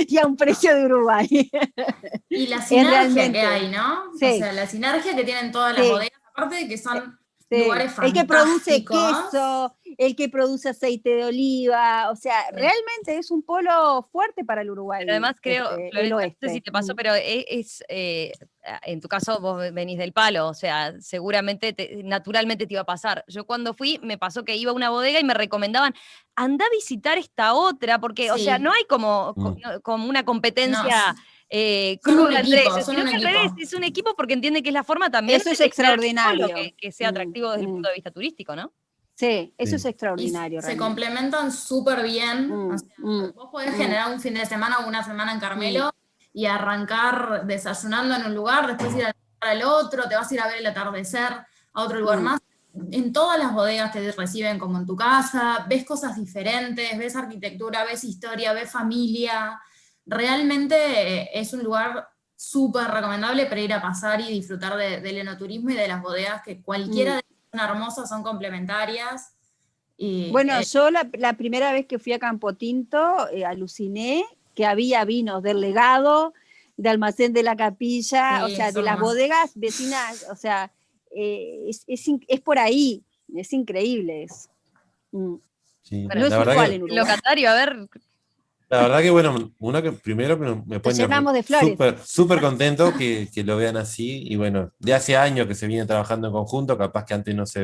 Y a un precio de Uruguay. Y la sinergia realmente, que hay, ¿no? sí. O sea, la sinergia que tienen todas las Sí. bodegas, aparte de que son Sí. lugares El que produce fantásticos. queso, el que produce aceite de oliva, o sea, realmente es un polo fuerte para el Uruguay. Pero además creo, el Florencia, oeste. no sé si te pasó, pero en tu caso vos venís del palo, o sea, seguramente naturalmente te iba a pasar. Yo cuando fui me pasó que iba a una bodega y me recomendaban, anda a visitar esta otra, porque, o sea, Sí. no hay como una No, competencia son un cruda entre equipo, ellos, son sino un que al equipo. revés, es un equipo porque entiende que es la forma también Eso es de generar un polo extraordinario. que sea atractivo desde el punto de vista turístico, ¿no? Sí, eso Sí. es extraordinario. Y se realmente. complementan súper bien. O sea, vos podés generar un fin de semana o una semana en Carmelo y arrancar desayunando en un lugar, después ir al otro, te vas a ir a ver el atardecer a otro lugar más. En todas las bodegas te reciben como en tu casa, ves cosas diferentes, ves arquitectura, ves historia, ves familia. Realmente es un lugar súper recomendable para ir a pasar y disfrutar del enoturismo y de las bodegas, que cualquiera de ellas son hermosas, son complementarias. Y, Bueno, yo la primera vez que fui a Campo Tinto aluciné que había vinos del Legado, de Almacén de la Capilla, Sí, o sea, de son las más. bodegas vecinas, o sea, es por ahí, es increíble. Sí. Bueno, No es La verdad usual que en Uruguay. locatario, a ver, La verdad que, bueno, uno que primero me Nos pone llenamos de flores. súper contento que lo vean así. Y bueno, de hace años que se viene trabajando en conjunto, capaz que antes no se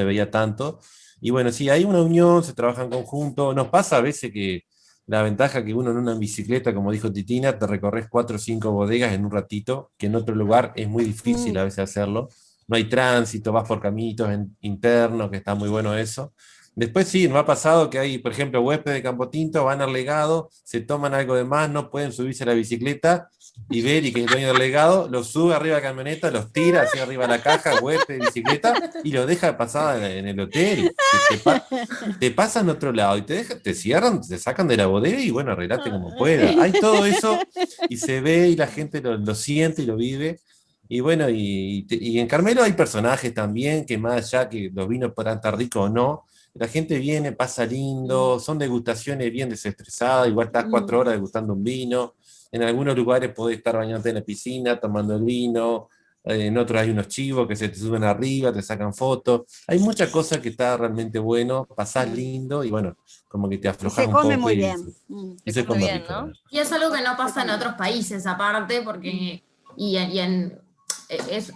veía tanto. Y bueno, sí, hay una unión, se trabaja en conjunto. Nos pasa a veces que la ventaja que uno en una bicicleta, como dijo Titina, te recorres 4 o 5 bodegas en un ratito, que en otro lugar es muy difícil a veces hacerlo. No hay tránsito, vas por caminitos internos, que está muy bueno eso. Después sí, nos ha pasado que hay, por ejemplo, huéspedes de Campo Tinto, van al legado, se toman algo de más, no pueden subirse a la bicicleta, y Beri, que es el dueño del legado, los sube arriba de la camioneta, los tira hacia arriba de la caja, huésped de bicicleta, y los deja pasada en el hotel. Te pasan a otro lado y te cierran, te sacan de la bodega y bueno, arreglate como pueda. Hay todo eso y se ve y la gente lo siente y lo vive. Y bueno, y en Carmelo hay personajes también que más allá que los vinos podrán estar ricos o no, la gente viene, pasa lindo, son degustaciones bien desestresadas, igual estás 4 horas degustando un vino, en algunos lugares podés estar bañándote en la piscina, tomando el vino, en otros hay unos chivos que se te suben arriba, te sacan fotos, hay muchas cosas que está realmente bueno, pasás lindo y bueno, como que te Y aflojas se un come poco muy bien. y se se come come bien, rico. ¿no? Y es algo que no pasa en otros países aparte, porque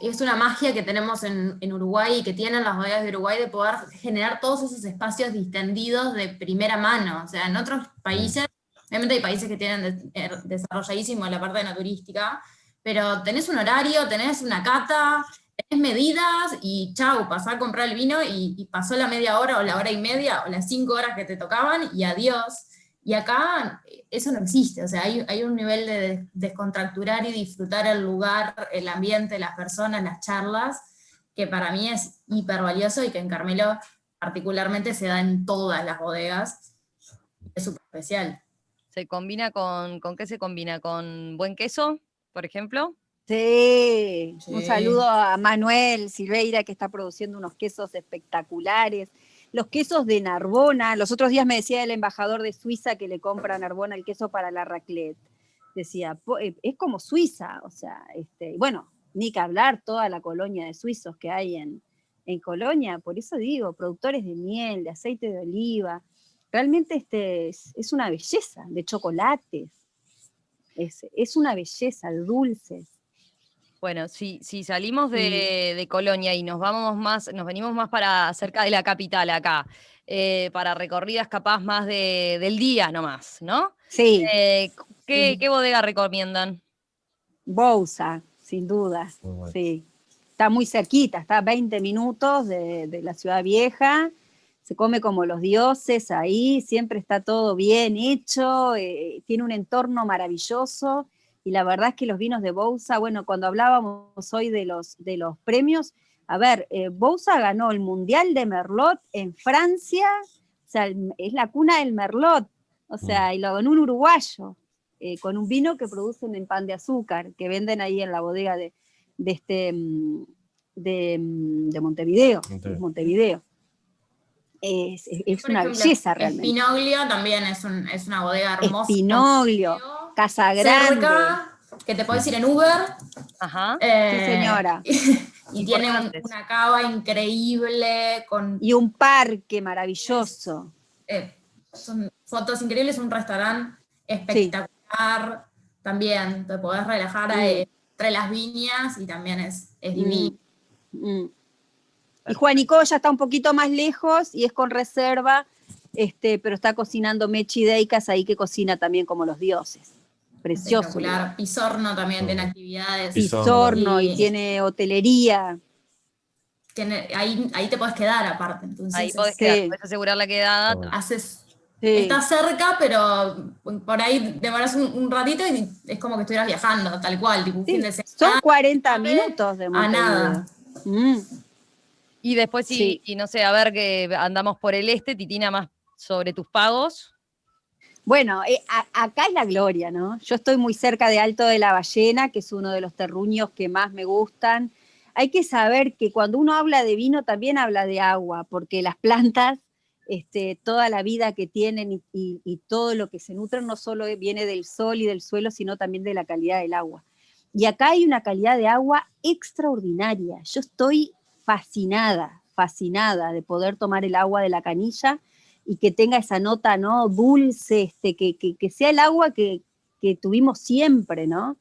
es una magia que tenemos en Uruguay y que tienen las bodegas de Uruguay de poder generar todos esos espacios distendidos de primera mano. O sea, en otros países, obviamente hay países que tienen desarrolladísimo la parte naturística, pero tenés un horario, tenés una cata, tenés medidas y chau, pasá a comprar el vino y pasó la media hora o la hora y media o las 5 horas que te tocaban y adiós. Y acá eso no existe, o sea, hay un nivel de descontracturar y disfrutar el lugar, el ambiente, las personas, las charlas, que para mí es hiper valioso y que en Carmelo particularmente se da en todas las bodegas. Es súper especial. ¿Se combina con qué se combina? ¿Con buen queso, por ejemplo? Sí, Sí. un saludo a Manuel Silveira que está produciendo unos quesos espectaculares. Los quesos de Narbona, los otros días me decía el embajador de Suiza que le compra a Narbona el queso para la raclette. Decía, es como Suiza, o sea, bueno, ni que hablar toda la colonia de suizos que hay en Colonia, por eso digo, productores de miel, de aceite de oliva, realmente es una belleza, de chocolates, es una belleza, de dulces. Bueno, si salimos de Colonia y nos venimos más para cerca de la capital acá, para recorridas capaz más del día nomás, ¿no? Sí, ¿Qué bodega recomiendan? Bouza, sin duda, Muy bueno. sí. Está muy cerquita, está a 20 minutos de la ciudad vieja, se come como los dioses ahí, siempre está todo bien hecho, tiene un entorno maravilloso, y la verdad es que los vinos de Bouza, bueno, cuando hablábamos hoy de los premios, a ver, Bouza ganó el Mundial de Merlot en Francia, o sea, es la cuna del Merlot, o sea, y lo ganó un uruguayo, con un vino que producen en Pan de Azúcar, que venden ahí en la bodega de Montevideo. Montevideo. Es Por una ejemplo, belleza realmente. Espinoglio también es una bodega hermosa. Espinoglio, Casa Grande. Cerca, que te puedes ir en Uber. Ajá. Sí, señora. Y tiene una cava increíble. Y un parque maravilloso. Son fotos increíbles, un restaurante espectacular. También te podés relajar entre las viñas y también es divino. Y Juanico ya está un poquito más lejos y es con reserva, pero está cocinando Mechi Deikas ahí, que cocina también como los dioses. Precioso. Espectacular. Pisorno también tiene actividades. Pisorno y tiene hotelería. Ahí te podés quedar aparte. Entonces ahí podés quedar, podés asegurar la quedada. Está cerca, pero por ahí demoras un ratito y es como que estuvieras viajando, tal cual. Tipo, un fin de semana, son 40 minutos de Montevideo. A nada. Y después, y no sé, a ver que andamos por el este, Titina, más sobre tus pagos. Bueno, acá es la gloria, ¿no? Yo estoy muy cerca de Alto de la Ballena, que es uno de los terruños que más me gustan. Hay que saber que cuando uno habla de vino también habla de agua, porque las plantas, toda la vida que tienen y todo lo que se nutren no solo viene del sol y del suelo, sino también de la calidad del agua. Y acá hay una calidad de agua extraordinaria. Yo estoy fascinada de poder tomar el agua de la canilla y que tenga esa nota, ¿no?, dulce, que sea el agua que tuvimos siempre, ¿no?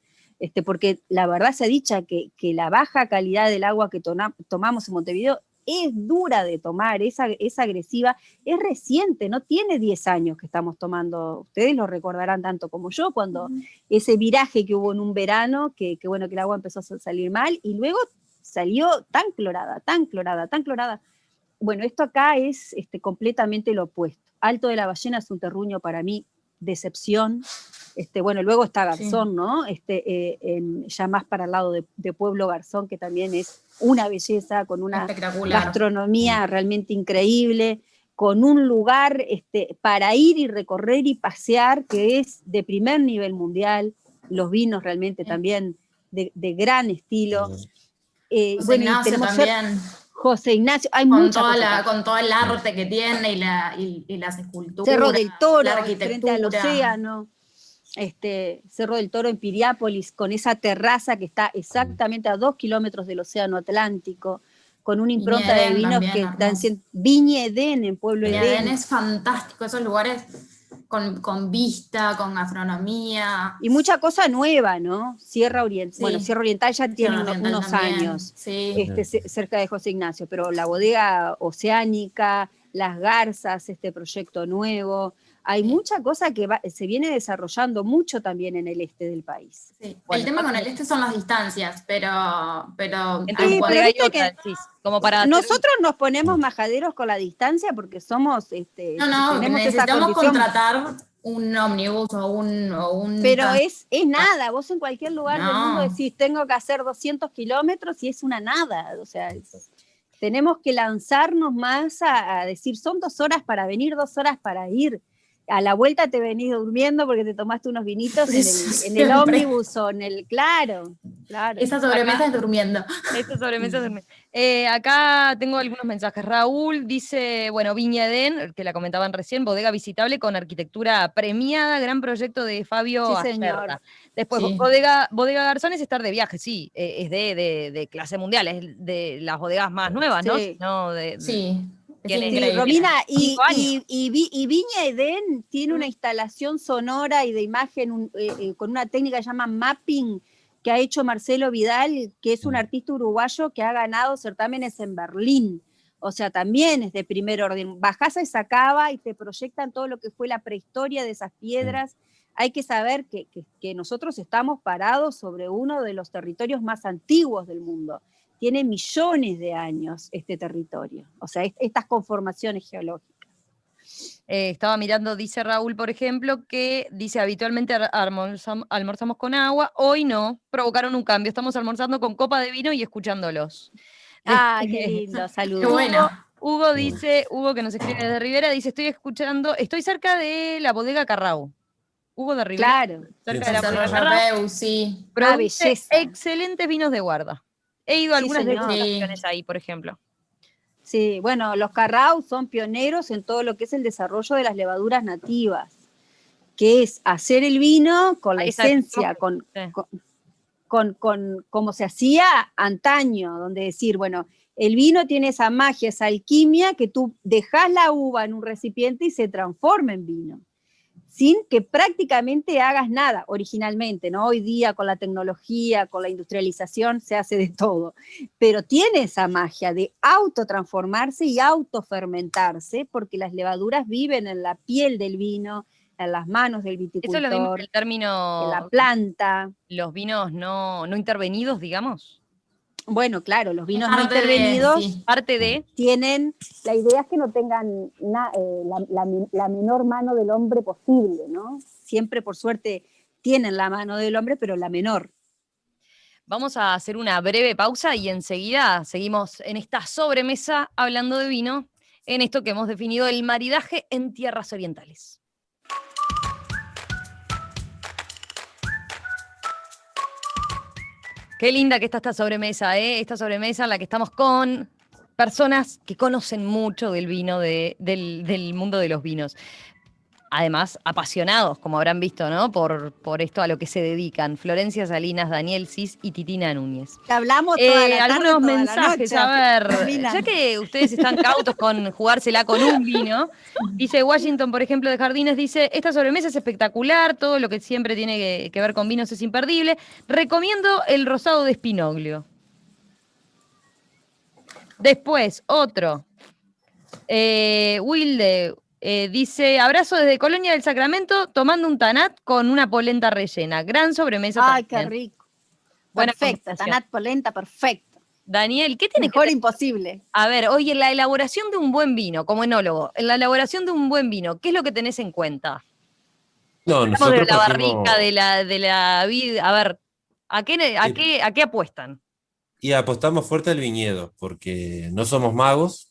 Porque la verdad se ha dicho que la baja calidad del agua que tomamos en Montevideo es dura de tomar, es agresiva, es reciente, no tiene 10 años que estamos tomando, ustedes lo recordarán tanto como yo, cuando ese viraje que hubo en un verano, que bueno, que el agua empezó a salir mal, y luego salió tan clorada. Bueno, esto acá es completamente lo opuesto. Alto de la Ballena es un terruño para mí de excepción. Bueno, luego está Garzón, ¿no? Ya más para el lado de Pueblo Garzón, que también es una belleza, con una gastronomía realmente increíble, con un lugar para ir y recorrer y pasear que es de primer nivel mundial, los vinos realmente también de gran estilo. José Ignacio también. José Ignacio, hay con mucha cosa. Con todo el arte que tiene y las esculturas. Cerro del Toro, la arquitectura. frente al océano. Cerro del Toro en Piriápolis, con esa terraza que está exactamente a 2 kilómetros del océano Atlántico, con una impronta de vinos que están siendo... Viña Edén en Pueblo Edén. Viña Edén es fantástico, esos lugares con vista, con gastronomía. Y mucha cosa nueva, ¿no? Sierra Oriental, bueno, Sierra Oriental ya tiene unos años, cerca de José Ignacio, pero la bodega oceánica, Las Garzas, este proyecto nuevo, hay mucha cosa que se viene desarrollando mucho también en el este del país. Sí. Bueno, el tema con el este son las distancias, pero como para nosotros nos ponemos majaderos con la distancia porque somos necesitamos contratar un ómnibus o un pero es nada, vos en cualquier lugar del mundo decís tengo que hacer 200 kilómetros y es una nada, o sea, tenemos que lanzarnos más a decir son 2 horas para venir, 2 horas para ir. A la vuelta te venís durmiendo porque te tomaste unos vinitos en el ómnibus o en el... Claro. Esa sobremesa es durmiendo. Esta sobremesa es durmiendo. Acá tengo algunos mensajes. Raúl dice, bueno, Viña Edén, que la comentaban recién, bodega visitable con arquitectura premiada, gran proyecto de Fabio Acerta. Después, bodega Garzón es estar de viaje, sí, es de clase mundial, es de las bodegas más nuevas, ¿no? Sí. Romina, y Viña Edén tiene una instalación sonora y de imagen con una técnica que se llama mapping, que ha hecho Marcelo Vidal, que es un artista uruguayo que ha ganado certámenes en Berlín. O sea, también es de primer orden. Bajás a esa cava y te proyectan todo lo que fue la prehistoria de esas piedras. Hay que saber que nosotros estamos parados sobre uno de los territorios más antiguos del mundo. Tiene millones de años este territorio, o sea, estas conformaciones geológicas. Estaba mirando, dice Raúl, por ejemplo, que dice habitualmente almorzamos con agua, hoy no, provocaron un cambio, estamos almorzando con copa de vino y escuchándolos. Ah, qué lindo, saludos. Qué bueno. Hugo dice, Hugo que nos escribe desde Rivera, dice, estoy cerca de la bodega Carrau. Hugo de Rivera, Claro. cerca Sí, de la sí, bodega sí. Carrau, Sí. produce belleza. excelentes vinos de guarda. He ido a Sí, algunas señor. degustaciones ahí, por ejemplo. Sí, bueno, los Carrau son pioneros en todo lo que es el desarrollo de las levaduras nativas, que es hacer el vino con la Ahí está, esencia, sí. con como se hacía antaño, donde decir, bueno, el vino tiene esa magia, esa alquimia, que tú dejas la uva en un recipiente y se transforma en vino, sin que prácticamente hagas nada originalmente, ¿no? Hoy día con la tecnología, con la industrialización, se hace de todo, pero tiene esa magia de autotransformarse y autofermentarse, porque las levaduras viven en la piel del vino, en las manos del Eso es lo mismo viticultor, que el término, en la planta. los vinos no intervenidos, digamos. Bueno, claro, los vinos no Parte de- intervenidos sí. Parte de, tienen, la idea es que no tengan la menor mano del hombre posible, ¿no? Siempre, por suerte, tienen la mano del hombre, pero la menor. vamos a hacer una breve pausa y enseguida seguimos en esta sobremesa hablando de vino, en esto que hemos definido el maridaje en tierras orientales. Qué linda que está esta sobremesa, ¿eh? Esta sobremesa en la que estamos con personas que conocen mucho del vino, del mundo de los vinos. Además, apasionados, como habrán visto, ¿no? Por esto a lo que se dedican. Florencia Salinas, Daniel Cis y Titina Núñez. Te hablamos toda la tarde, Algunos toda la mensajes, noche, a ver, Romina. ya que ustedes están cautos con jugársela con un vino, dice Washington, por ejemplo, de Jardines, dice, esta sobremesa es espectacular, todo lo que siempre tiene que ver con vinos es imperdible, recomiendo el rosado de Spinoglio. Después, otro, Wilde, dice, abrazo desde Colonia del Sacramento, tomando un tanat con una polenta rellena, gran sobremesa. Ay, qué también. rico. Buena Perfecta, conversación. tanat polenta, perfecto. Daniel, ¿qué tiene que Mejor ver? imposible. A ver, oye, en la elaboración de un buen vino, como enólogo, en la elaboración de un buen vino, ¿qué es lo que tenés en cuenta? No, Hablamos de nosotros la partimos. barrica, de la vid, a ver, ¿a qué apuestan? Y apostamos fuerte al viñedo, porque no somos magos,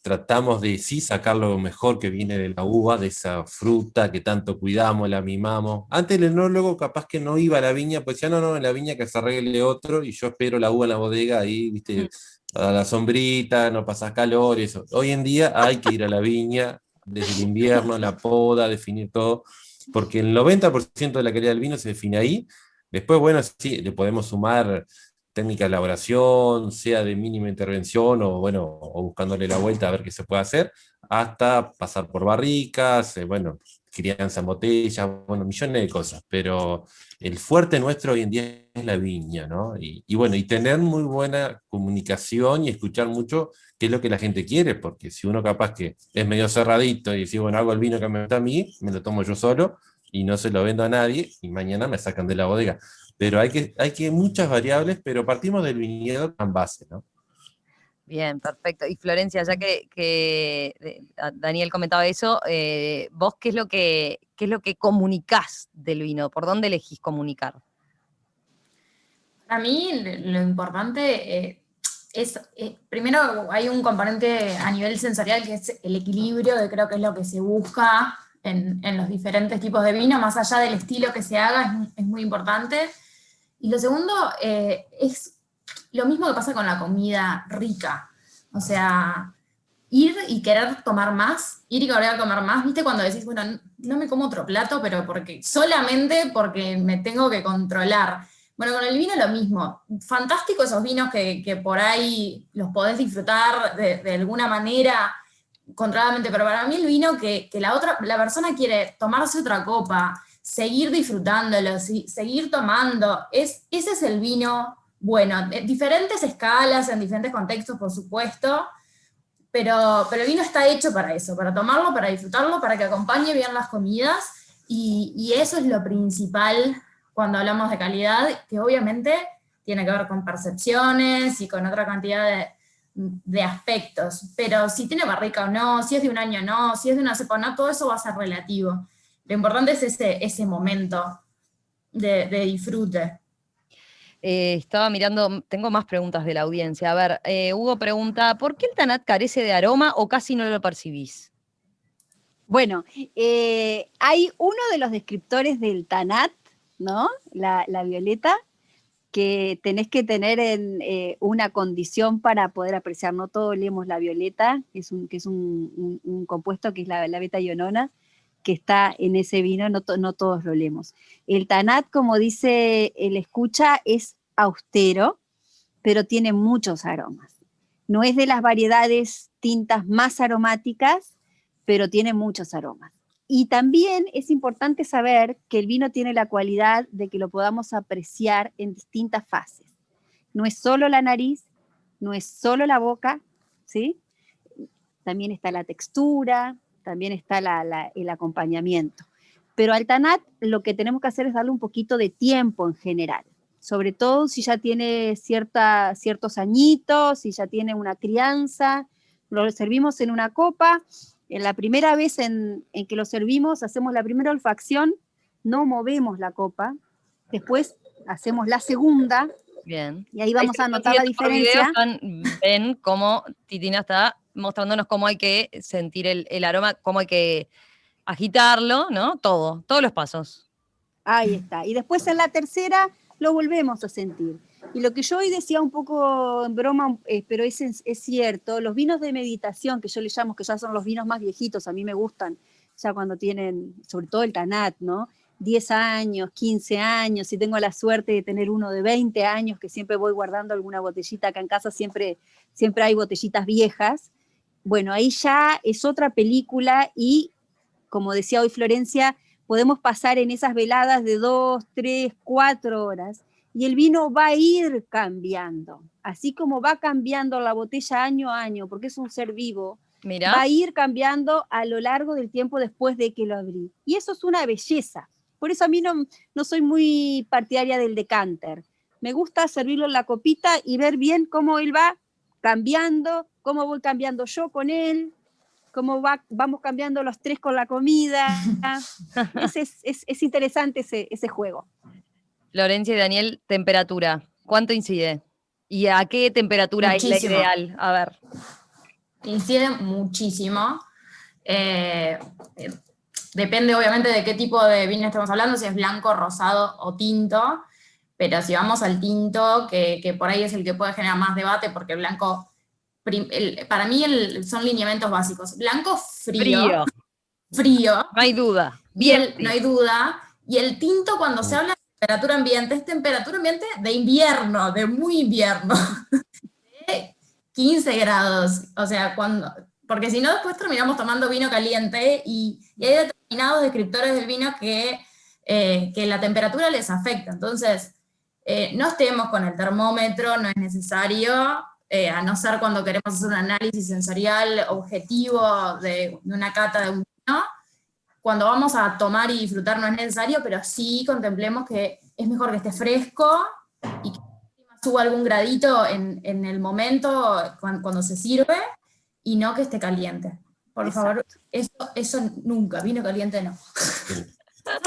tratamos de sí sacar lo mejor que viene de la uva, de esa fruta que tanto cuidamos, la mimamos. Antes el enólogo capaz que no iba a la viña, pues ya no, en la viña que se arregle otro, y yo espero la uva en la bodega ahí, viste, a la sombrita, no pasas calor, eso. Hoy en día hay que ir a la viña, desde el invierno, la poda, definir todo, porque el 90% de la calidad del vino se define ahí. Después, bueno, sí, le podemos sumar técnica de elaboración, sea de mínima intervención o bueno, o buscándole la vuelta a ver qué se puede hacer, hasta pasar por barricas, bueno, crianza en botellas, bueno, millones de cosas, pero el fuerte nuestro hoy en día es la viña, ¿no? Y bueno, y tener muy buena comunicación y escuchar mucho qué es lo que la gente quiere, porque si uno capaz que es medio cerradito y dice, bueno, hago el vino que me gusta a mí, me lo tomo yo solo y no se lo vendo a nadie y mañana me sacan de la bodega. Pero hay que muchas variables, pero partimos del viñedo en base, ¿no? Bien, perfecto. Y Florencia, ya que Daniel comentaba eso, vos qué es lo que comunicás del vino? ¿Por dónde elegís comunicar? Para mí lo importante es, primero hay un componente a nivel sensorial que es el equilibrio, que creo que es lo que se busca en los diferentes tipos de vino, más allá del estilo que se haga, es muy importante. Y lo segundo es lo mismo que pasa con la comida rica. O sea, ir y querer tomar más, ir y querer comer más, ¿viste? Cuando decís, bueno, no me como otro plato, pero solamente porque me tengo que controlar. Bueno, con el vino lo mismo. Fantástico esos vinos que por ahí los podés disfrutar de alguna manera controladamente, pero para mí el vino que la persona quiere tomarse otra copa, seguir disfrutándolo, seguir tomando, ese es el vino bueno, en diferentes escalas, en diferentes contextos, por supuesto, pero el vino está hecho para eso, para tomarlo, para disfrutarlo, para que acompañe bien las comidas, y eso es lo principal cuando hablamos de calidad, que obviamente tiene que ver con percepciones y con otra cantidad de aspectos, pero si tiene barrica o no, si es de un año o no, si es de una cepa o no, todo eso va a ser relativo. Lo importante es ese momento de disfrute. Estaba mirando, tengo más preguntas de la audiencia. A ver, Hugo pregunta, ¿por qué el Tanat carece de aroma o casi no lo percibís? Bueno, hay uno de los descriptores del Tanat, ¿no? La violeta, que tenés que tener en una condición para poder apreciar. No todos olemos la violeta, que es un compuesto que es la beta-ionona, que está en ese vino, no todos lo olemos. El Tanat, como dice el escucha, es austero, pero tiene muchos aromas. No es de las variedades tintas más aromáticas, pero tiene muchos aromas. Y también es importante saber que el vino tiene la cualidad de que lo podamos apreciar en distintas fases. No es solo la nariz, no es solo la boca, ¿sí? También está la textura, también está el acompañamiento. Pero al Tanat lo que tenemos que hacer es darle un poquito de tiempo en general, sobre todo si ya tiene ciertos añitos, si ya tiene una crianza. Lo servimos en una copa. En la primera vez en que lo servimos, hacemos la primera olfacción, no movemos la copa, después hacemos la segunda, Bien. y ahí vamos a notar la diferencia. Ven cómo Titina está mostrándonos cómo hay que sentir el aroma, cómo hay que agitarlo, ¿no? Todos los pasos. Ahí está. Y después en la tercera lo volvemos a sentir. Y lo que yo hoy decía un poco en broma, pero es cierto, los vinos de meditación, que yo les llamo, que ya son los vinos más viejitos, a mí me gustan, ya cuando tienen, sobre todo el Tanat, ¿no? 10 años, 15 años, y tengo la suerte de tener uno de 20 años, que siempre voy guardando alguna botellita acá en casa, siempre hay botellitas viejas. Bueno, ahí ya es otra película y, como decía hoy Florencia, podemos pasar en esas veladas de 2, 3, 4 horas y el vino va a ir cambiando. Así como va cambiando la botella año a año, porque es un ser vivo, Mirá. va a ir cambiando a lo largo del tiempo después de que lo abrí. Y eso es una belleza. Por eso a mí no soy muy partidaria del decanter. Me gusta servirlo en la copita y ver bien cómo él va cambiando, cómo voy cambiando yo con él, cómo vamos cambiando los tres con la comida. Es interesante ese juego. Florencia y Daniel, temperatura. ¿Cuánto incide? ¿Y a qué temperatura Muchísimo. es la ideal? A ver. Incide muchísimo. Depende obviamente de qué tipo de vino estamos hablando, si es blanco, rosado o tinto, pero si vamos al tinto, que por ahí es el que puede generar más debate, porque el blanco, para mí son lineamientos básicos. Blanco, frío. No hay duda. No hay duda. Y el tinto, cuando se habla de temperatura ambiente, es temperatura ambiente de invierno, de muy invierno. De 15 grados. O sea, porque si no, después terminamos tomando vino caliente y hay determinados descriptores del vino que la temperatura les afecta. Entonces, no estemos con el termómetro, no es necesario, a no ser cuando queremos hacer un análisis sensorial objetivo de una cata de un vino. Cuando vamos a tomar y disfrutar no es necesario, pero sí contemplemos que es mejor que esté fresco y que suba algún gradito en el momento cuando se sirve, y no que esté caliente. Por favor, eso nunca, vino caliente no.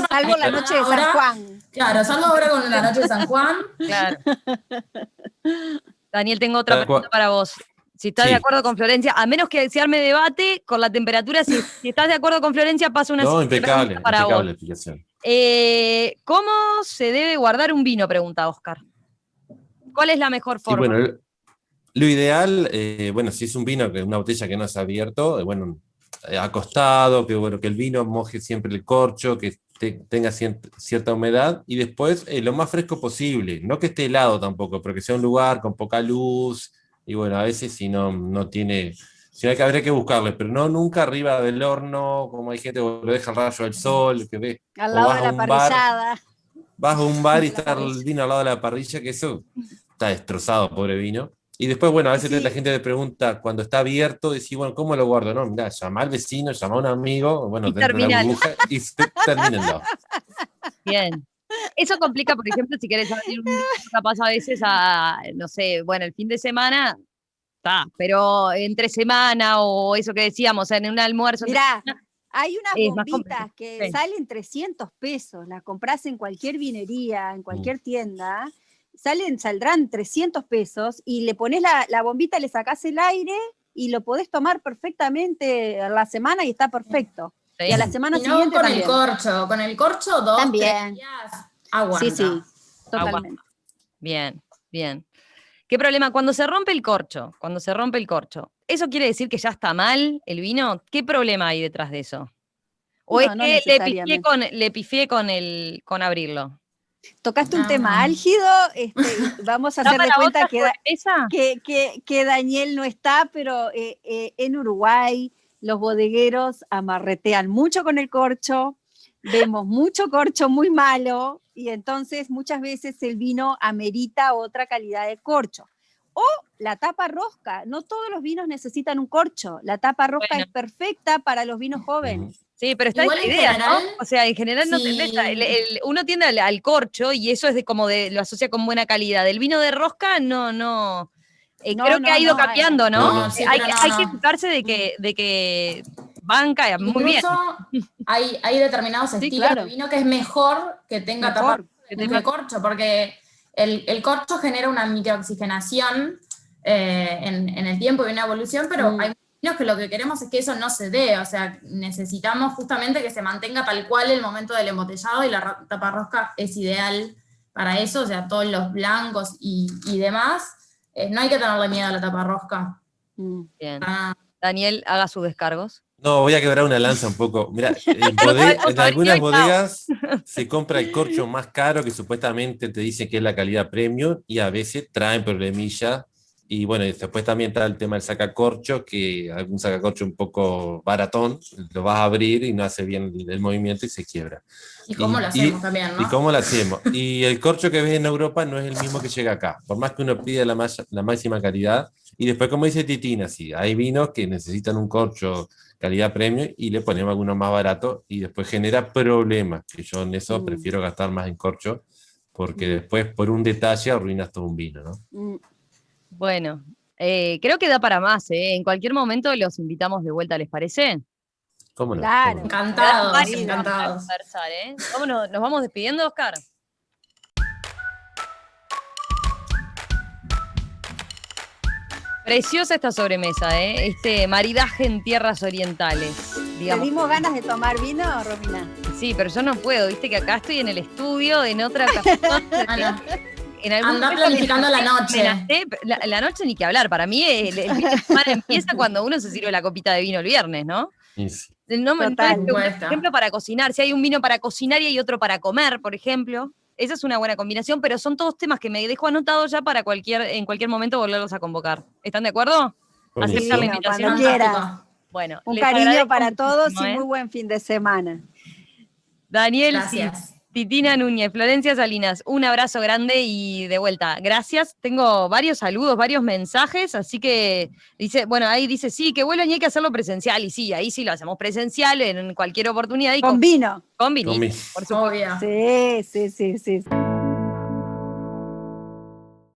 Salvo la noche de San Juan. Claro, salvo ahora con la noche de San Juan. Claro. Daniel, tengo otra pregunta para vos. Si estás de acuerdo con Florencia, a menos que se arme debate con la temperatura, si estás de acuerdo con Florencia, paso una impecable para vos. Explicación. ¿Cómo se debe guardar un vino? Pregunta Oscar. ¿Cuál es la mejor forma? Sí, bueno, lo ideal, si es un vino, una botella que no se ha abierto, acostado, que el vino moje siempre el corcho, que tenga cierta humedad, y después lo más fresco posible, no que esté helado tampoco, pero que sea un lugar con poca luz, y a veces si no tiene, habría que buscarle, pero no nunca arriba del horno, como hay gente que lo deja al rayo del sol, que ve. Al lado de la parrillada. Vas a un bar y está el vino al lado de la parrilla, que eso está destrozado, pobre vino. Y después, bueno, a veces Sí. la gente le pregunta, cuando está abierto, decís, bueno, ¿cómo lo guardo? No, mirá, llama al vecino, llama a un amigo, bueno, Y dentro de la terminalo. burbuja y termínenlo. Bien. Eso complica, por ejemplo, si querés abrir un vino, capaz a veces no sé, bueno, el fin de semana, está, pero entre semana o eso que decíamos, en un almuerzo, Mirá, hay unas es más bombitas complicado. que Sí. salen 300 pesos, las compras en cualquier vinería, en cualquier tienda, saldrán 300 pesos y le pones la bombita, le sacás el aire y lo podés tomar perfectamente a la semana y está perfecto. Sí. Y a la semana Y no siguiente con también. con el corcho 2, También. 3 días aguanta. Sí, sí, totalmente. Bien, bien. ¿Qué problema? Cuando se rompe el corcho, ¿eso quiere decir que ya está mal el vino? ¿Qué problema hay detrás de eso? ¿O No, es no que necesariamente. le pifié con abrirlo? Tocaste un No, tema no. álgido, vamos a ¿Da hacer de para cuenta otra sobremesa? que Daniel no está, pero en Uruguay los bodegueros amarretean mucho con el corcho, vemos mucho corcho muy malo y entonces muchas veces el vino amerita otra calidad de corcho. O la tapa rosca, no todos los vinos necesitan un corcho, la tapa rosca Bueno. es perfecta para los vinos jóvenes. Sí, pero está Igual esta en idea, general, ¿no? O sea, en general no tendés, uno tiende al corcho y eso es lo asocia con buena calidad. El vino de rosca no. Creo que ha ido cambiando, ¿no? No. sí, Hay, pero hay que no. educarse de que banca muy bien. Incluso hay determinados Sí, estilos claro. de vino que es mejor que tenga Mejor. tapa que tenga corcho, porque el corcho genera una microoxigenación en el tiempo y una evolución, pero hay vinos que lo que queremos es que eso no se dé, o sea, necesitamos justamente que se mantenga tal cual el momento del embotellado y la tapa rosca es ideal para eso, o sea, todos los blancos y demás, no hay que tenerle miedo a la tapa rosca. Bien. Daniel, haga sus descargos. No, voy a quebrar una lanza un poco. Mira, en algunas bodegas se compra el corcho más caro que supuestamente te dicen que es la calidad premium y a veces traen problemilla. Y bueno, y después también está el tema del sacacorcho, que algún sacacorcho un poco baratón, lo vas a abrir y no hace bien el movimiento y se quiebra. Y cómo lo hacemos también, ¿no? Y cómo lo hacemos. Y el corcho que ves en Europa no es el mismo que llega acá. Por más que uno pida la máxima calidad. Y después, como dice Titina, sí, hay vinos que necesitan un corcho calidad premium y le ponemos alguno más barato y después genera problemas, que yo en eso prefiero gastar más en corcho porque después por un detalle arruinas todo un vino, ¿no? Bueno, creo que da para más, ¿eh? En cualquier momento los invitamos de vuelta, ¿les parece? ¿Cómo no? Claro. Encantados, Sí, encantados. Conversar, ¿eh? Vámonos, ¿nos vamos despidiendo, Oscar? Preciosa esta sobremesa, ¿eh? Este maridaje en tierras orientales, ¿Te digamos. dimos ganas de tomar vino, Romina? Sí, pero yo no puedo, viste que acá estoy en el estudio, en otra ocasión. En algún Andá momento planificando la noche. La noche ni que hablar, para mí el fin de semana empieza cuando uno se sirve la copita de vino el viernes, ¿no? Sí. No me Total. pregunté, por ejemplo, para cocinar, si hay un vino para cocinar y hay otro para comer, por ejemplo, esa es una buena combinación, pero son todos temas que me dejo anotados ya para en cualquier momento volverlos a convocar. ¿Están de acuerdo? Buenísimo. ¿Aceptan la Sí, invitación? cuando quieras. Bueno, Un les cariño agradezco para todos muchísimo, y muy buen fin de semana. Daniel, Gracias. Titina Núñez, Florencia Salinas, un abrazo grande y de vuelta. Gracias. Tengo varios saludos, varios mensajes, así que ahí dice, sí, que vuelvan y hay que hacerlo presencial. Y sí, ahí sí lo hacemos presencial en cualquier oportunidad. Y Con vino. Con vinito, Con vino. por supuesto. Obvio. Sí.